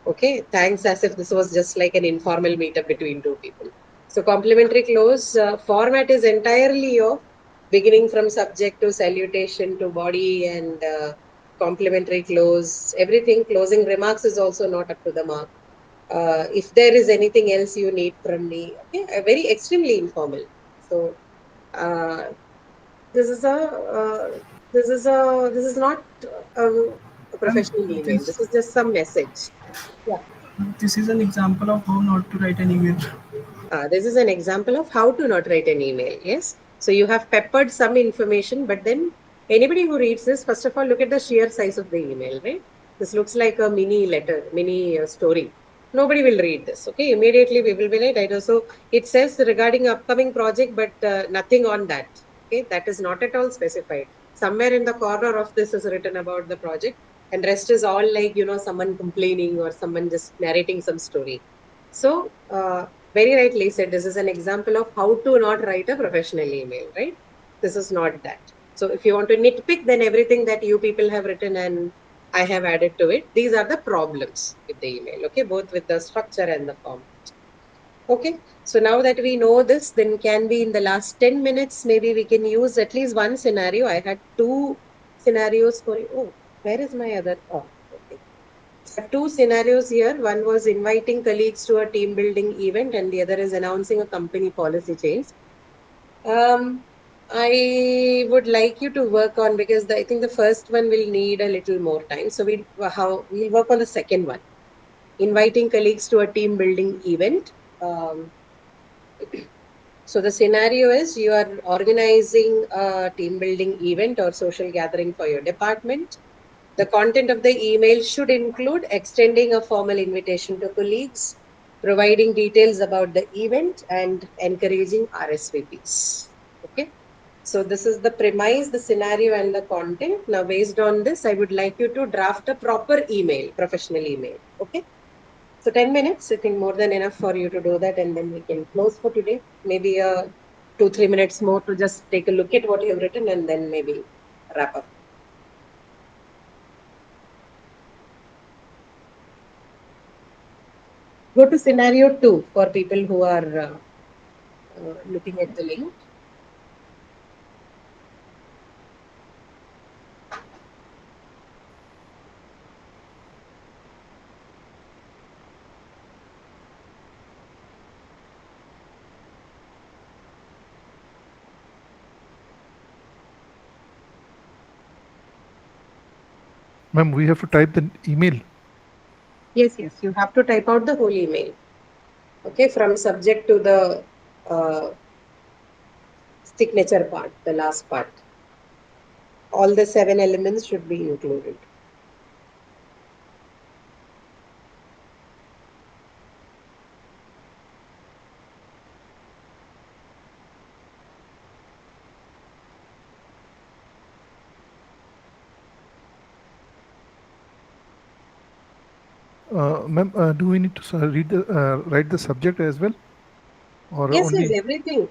Okay, thanks as if this was just like an informal meetup between two people. So complimentary close format is entirely of beginning from subject to salutation to body and complimentary close. Everything closing remarks is also not up to the mark. If there is anything else you need from me, okay, very extremely informal. So uh, this is a this is not a And professional email. This is just some message. Yeah. this is an example of how not to write an email. This is an example of how to not write an email. Yes. So you have peppered some information, but then anybody who reads this, first of all, look at the sheer size of the email, right? This looks like a mini letter, mini story. Nobody will read this. Okay. Immediately we will be like, right? So it says regarding upcoming project, but nothing on that. Okay. That is not at all specified. Somewhere in the corner of this is written about the project, and rest is all like, someone complaining or someone just narrating some story. So, very rightly said, this is an example of how to not write a professional email, right? This is not that. So if you want to nitpick, then everything that you people have written and I have added to it, these are the problems with the email, okay? Both with the structure and the format. Okay, so now that we know this, then can we in the last 10 minutes, maybe we can use at least one scenario. I had two scenarios for you. Oh, where is my other? Oh, okay. So two scenarios here. One was inviting colleagues to a team building event, and the other is announcing a company policy change. I would like you to work on because I think the first one will need a little more time. So we'll work on the second one, inviting colleagues to a team building event. Um, so the scenario is you are organizing a team building event or social gathering for your department. The content of the email should include extending a formal invitation to colleagues, providing details about the event, and encouraging RSVPs. Okay. So this is the premise, the scenario, and the content. Now, based on this, I would like you to draft a proper email, professional email. Okay. So 10 minutes, I think more than enough for you to do that, and then we can close for today. Maybe 2-3 minutes more to just take a look at what you've written and then maybe wrap up. Go to scenario 2 for people who are looking at the link. Ma'am, we have to type the email. Yes, you have to type out the whole email. Okay, from subject to the signature part, the last part. All the 7 elements should be included. Ma'am, do we need to write the subject as well, or Yes, only?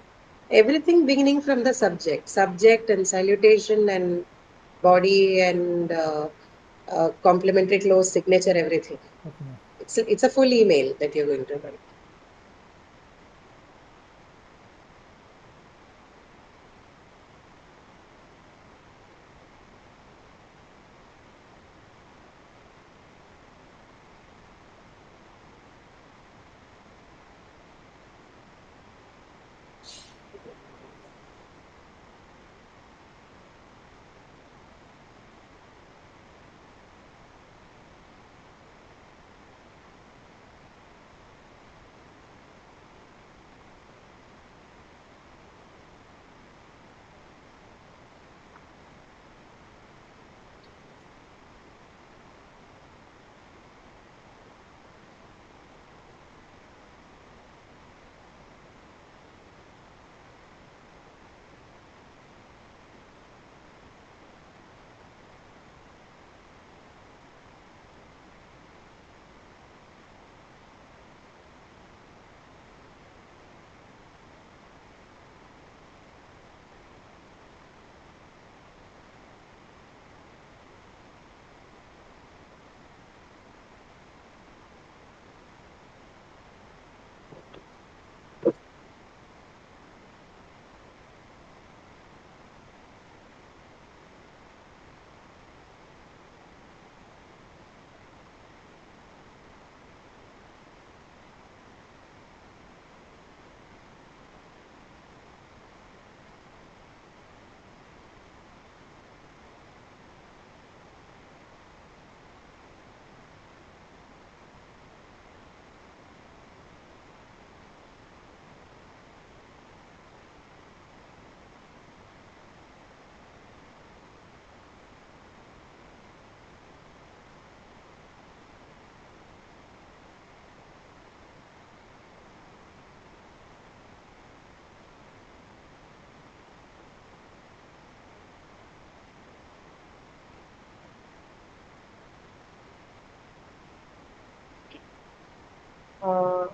everything beginning from the subject and salutation and body and complimentary close, signature, everything. Okay, ma'am. It's a full email that you're going to write.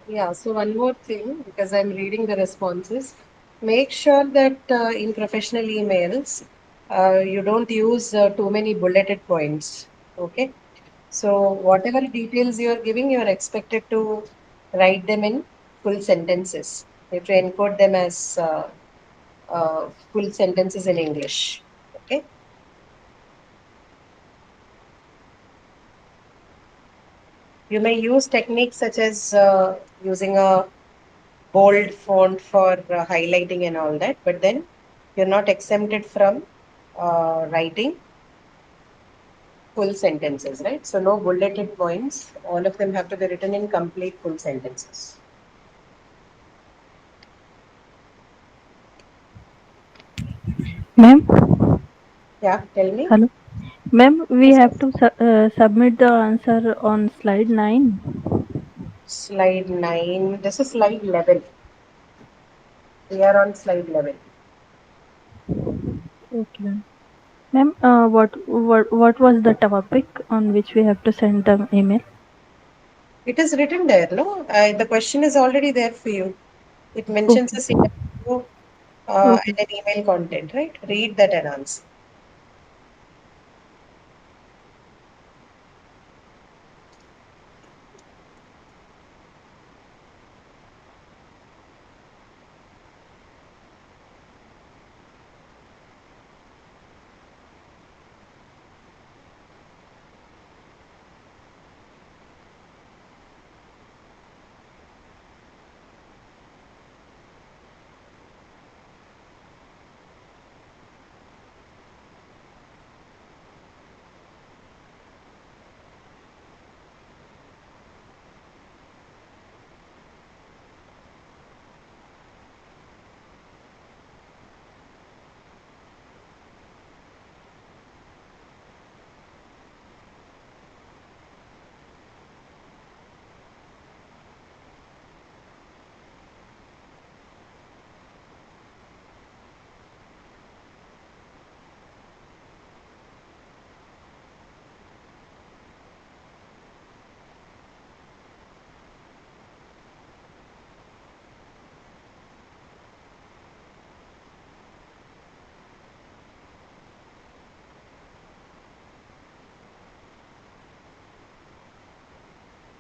Yeah, so one more thing, because I'm reading the responses, make sure that in professional emails, you don't use too many bulleted points. Okay. So whatever details you are giving, you are expected to write them in full sentences. You have to encode them as full sentences in English. Okay. You may use techniques such as using a bold font for highlighting and all that, but then you're not exempted from writing full sentences, right? So no bulleted points. All of them have to be written in complete full sentences. Ma'am, Yeah, tell me. hello. Ma'am, we Yes, have yes. to submit the answer on slide 9. Slide 9. This is slide 11. We are on slide 11. Okay, ma'am. Ma'am, what was the topic on which we have to send the email? It is written there, no? The question is already there for you. It mentions Okay. a scenario Okay. and an email content, right? Read that and answer.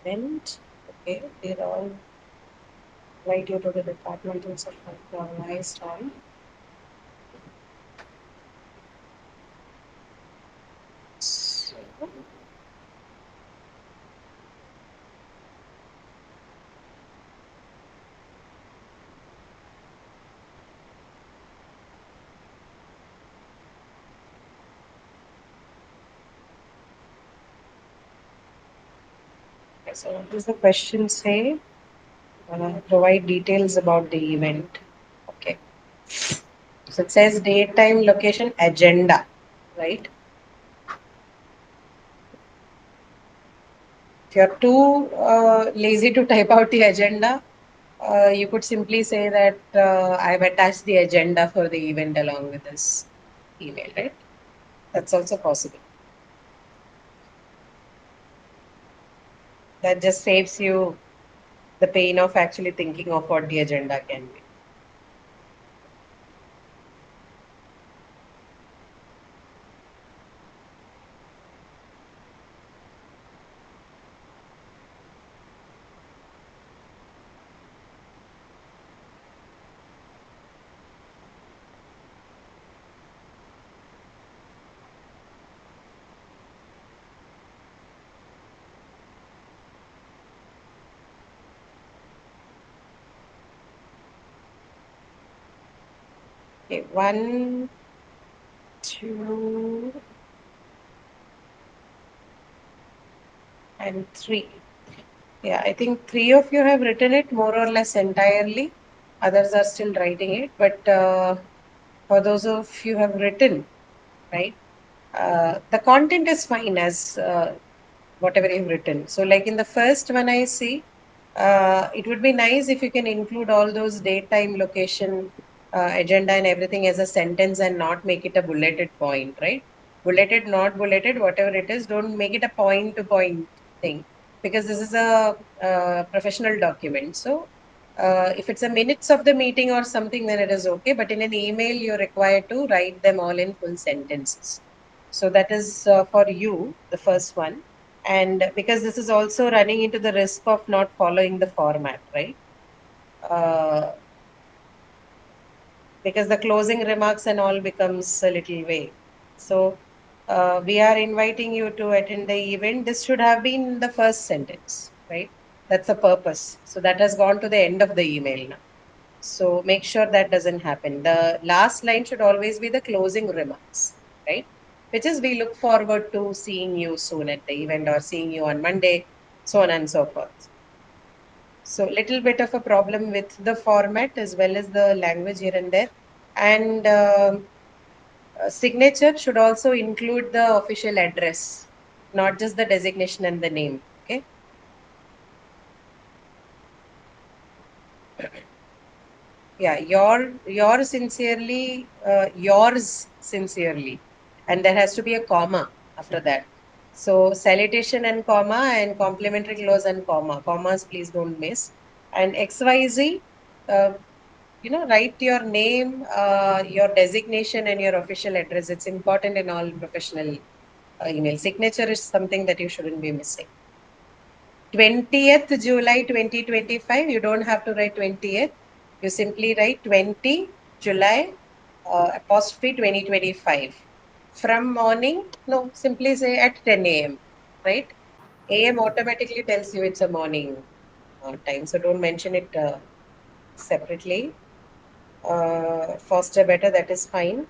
And okay, they're all right due to the departmentals of organized on. So, so what does the question say? Provide details about the event. Okay. So it says date, time, location, agenda, right? If you're too lazy to type out the agenda, you could simply say that I've attached the agenda for the event along with this email, right? That's also possible. That just saves you the pain of actually thinking of what the agenda can be. Okay, 1, 2, and 3. Yeah, I think 3 of you have written it more or less entirely. Others are still writing it, but for those of you who have written, right, the content is fine as whatever you've written. So, like in the first one, I see it would be nice if you can include all those date, time, location, agenda, and everything as a sentence and not make it a bulleted point, right? Bulleted, not bulleted, whatever it is, don't make it a point to point thing. because this is a professional document. So if it's a minutes of the meeting or something, then it is okay. But in an email, you're required to write them all in full sentences. So that is for you, the first one. And because this is also running into the risk of not following the format, right? Because the closing remarks and all becomes a little vague. So we are inviting you to attend the event. This should have been the first sentence, right? That's the purpose. So that has gone to the end of the email now. So make sure that doesn't happen. The last line should always be the closing remarks, right? Which is we look forward to seeing you soon at the event or seeing you on Monday, so on and so forth. So little bit of a problem with the format as well as the language here and there. And signature should also include the official address, not just the designation and the name. Okay. Yeah, yours sincerely, and there has to be a comma after that. So salutation and comma and complimentary clause and comma. Commas, please don't miss. And XYZ, write your name, your designation, and your official address. It's important in all professional email. Signature is something that you shouldn't be missing. 20th July 2025, you don't have to write 20th. You simply write 20 July apostrophe 2025. From morning, no, simply say at 10 a.m., right? AM automatically tells you it's a morning time, so don't mention it separately. Faster, better, that is fine.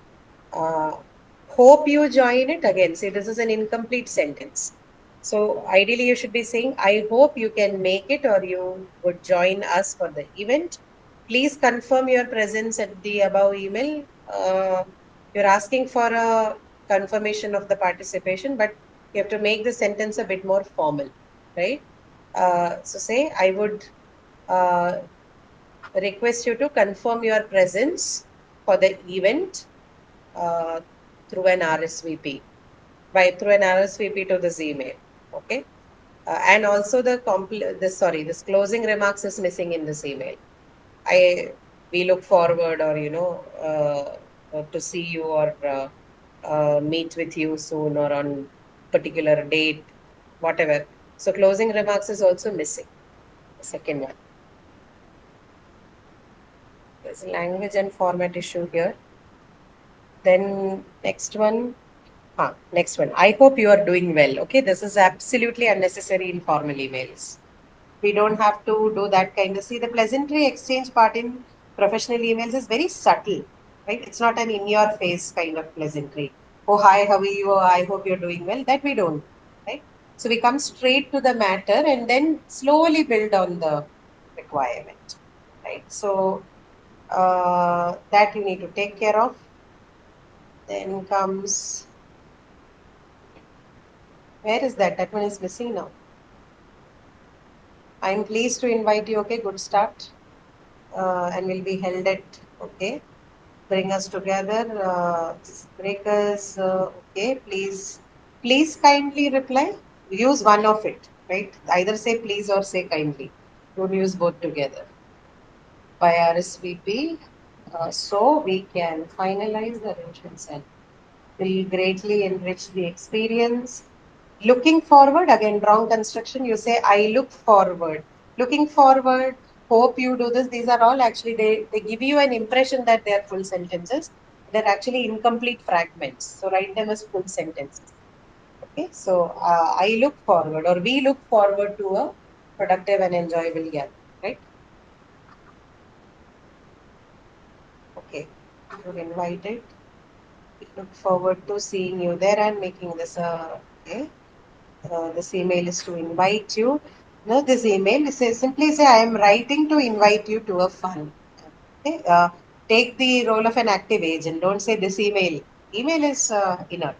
Hope you join it again. See, this is an incomplete sentence. So ideally, you should be saying, I hope you can make it or you would join us for the event. Please confirm your presence at the above email. You're asking for a confirmation of the participation, but you have to make the sentence a bit more formal, right? So say, I would request you to confirm your presence for the event through an RSVP, through an RSVP to this email. Okay. And also this closing remarks is missing in this email. We look forward or, to see you or meet with you soon or on particular date, whatever. So closing remarks is also missing. The second one. There's a language and format issue here. Then next one. I hope you are doing well. Okay, this is absolutely unnecessary in formal emails. We don't have to do that kind of. See, the pleasantry exchange part in professional emails is very subtle, right? It's not an in-your-face kind of pleasantry. Oh, hi, how are you? Oh, I hope you're doing well. That we don't, right? So we come straight to the matter and then slowly build on the requirement, right? So that you need to take care of. Then comes. Where is that? That one is missing now. I'm pleased to invite you. Okay, good start. And will be held at, okay, bring us together. Breakers, okay, please kindly reply. Use one of it, right? Either say please or say kindly. Don't use both together. By RSVP, so we can finalize the arrangements and will greatly enrich the experience. Looking forward, again, wrong construction. You say, I look forward. Looking forward, hope you do this. These are all actually, they give you an impression that they are full sentences. They're actually incomplete fragments. So write them as full sentences. Okay, so I look forward or we look forward to a productive and enjoyable gathering, right? Okay, you're invited. We look forward to seeing you there and making this okay. This email is to invite you. No, this email simply say, I am writing to invite you to a fun. Okay? Take the role of an active agent. Don't say this email. Email is inert.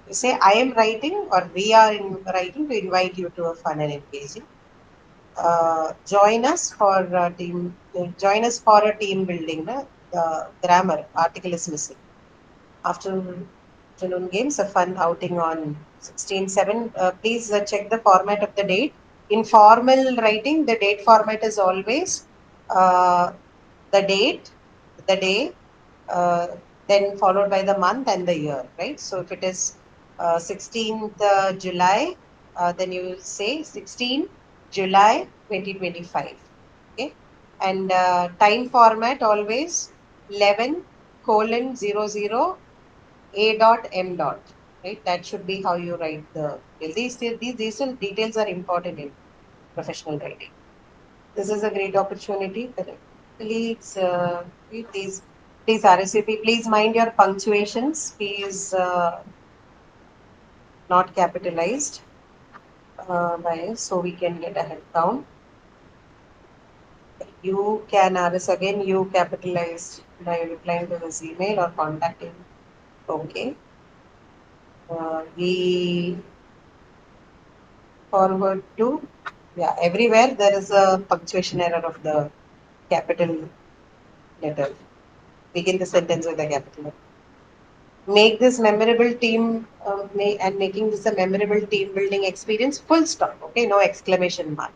You say, I am writing or we are writing to invite you to a fun and engaging. Join us for a team building. The grammar article is missing. Afternoon games, a fun outing on 16/7. Please check the format of the date. in formal writing, the date format is always the date, the day, then followed by the month and the year, right? So if it is 16th July, then you will say 16 July 2025. Okay, and time format always 11:00 A dot M dot, right? That should be how you write the. These details are important in professional writing. This is a great opportunity. Please, please RSVP. Please mind your punctuations. Please not capitalized so we can get a head count. You can RS again. You capitalized by replying to this email or contacting. Okay. We forward to everywhere there is a punctuation error of the capital letter. Begin the sentence with a capital letter. Make this memorable team making this a memorable team building experience. Full stop. Okay, no exclamation mark.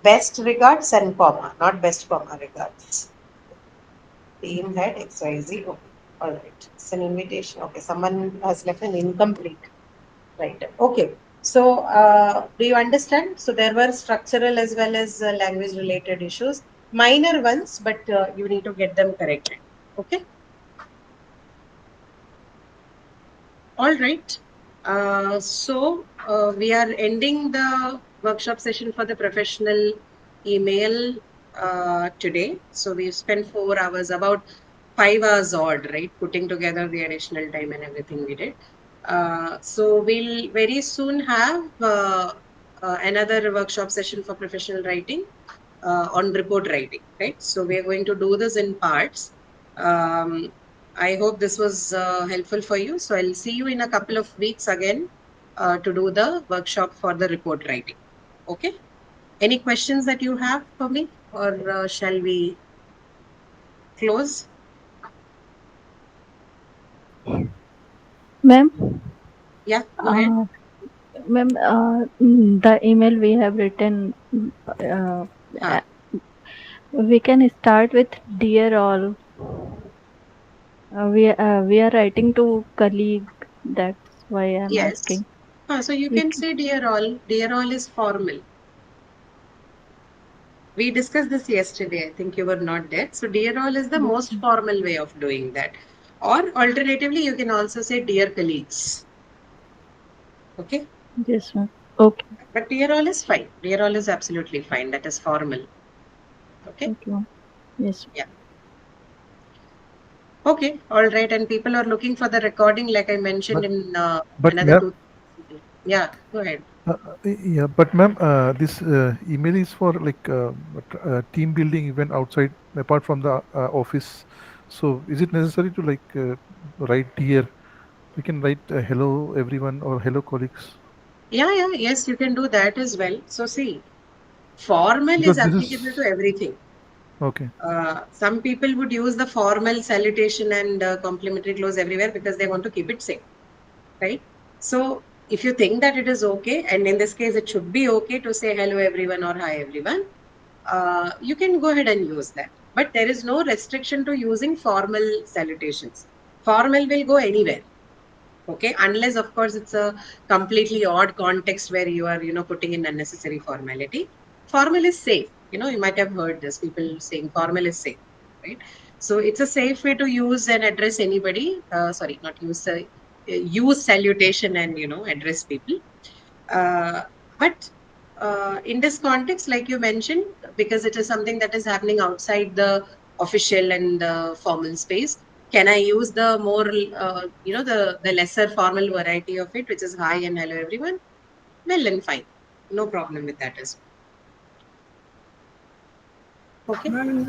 Best regards and comma, not best comma regards. Team head XYZ. Okay, all right. It's an invitation. Okay, someone has left an incomplete. Right. Okay. So, do you understand? So, there were structural as well as language related issues, minor ones, but you need to get them corrected. Okay. All right. We are ending the workshop session for the professional email today. So, we've spent 4 hours, about 5 hours odd, right? Putting together the additional time and everything we did. So we'll very soon have another workshop session for professional writing on report writing, right? So we are going to do this in parts. I hope this was helpful for you. So I'll see you in a couple of weeks again to do the workshop for the report writing. Okay. Any questions that you have for me, or shall we close? Ma'am? Yeah, go ahead. Ma'am, the email we have written, we can start with dear all. We are writing to colleague. That's why I'm asking. So you can say dear all. Dear all is formal. We discussed this yesterday. I think you were not there. So dear all is the most formal way of doing that. Or alternatively, you can also say dear colleagues. Okay. Yes, ma'am. Okay. But dear all is fine. Dear all is absolutely fine. That is formal. Okay. Okay, ma'am. Yes. Yeah. Okay. All right. And people are looking for the recording, like I mentioned in another 2. Yeah. Go ahead. Yeah, but ma'am, this email is for like team building even outside, apart from the office. So is it necessary to like write here? We can write hello everyone or hello colleagues. Yes, you can do that as well. So see, formal Because is applicable to everything. Okay. Some people would use the formal salutation and complimentary close everywhere because they want to keep it safe, right? So if you think that it is okay, and in this case it should be okay to say hello everyone or hi everyone, you can go ahead and use that. But there is no restriction to using formal salutations. Formal will go anywhere. Okay, unless of course it's a completely odd context where you are, putting in unnecessary formality. Formal is safe. You might have heard this, people saying formal is safe, right? So it's a safe way to use and address anybody. Sorry, not use, use salutation and, address people. But in this context, like you mentioned, because it is something that is happening outside the official and the formal space, can I use the more, the lesser formal variety of it, which is hi and hello everyone? Well, then fine. No problem with that as well. Okay. Ma'am,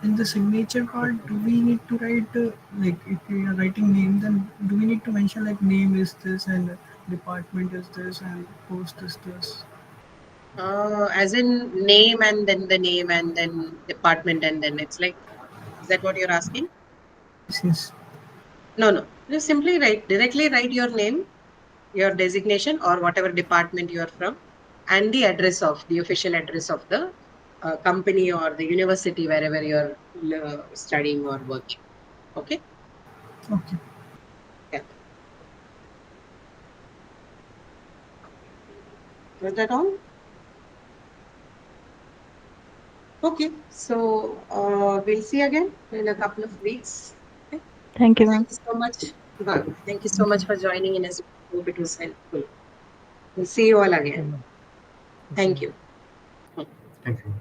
in the signature part, do we need to write like if we are writing name, then do we need to mention like name is this and department is this and post is this? As in name and then the name and then department and then it's like, is that what you're asking? Yes. No. You simply directly write your name, your designation, or whatever department you are from, and the address of the official address of the company or the university wherever you're studying or working. Okay. Okay. Was that all? Okay, so we'll see again in a couple of weeks. Okay. Thank you, ma'am. Thank you so much. Thank you so much for joining in. I hope it was helpful. We'll see you all again. Thank you. Thank you.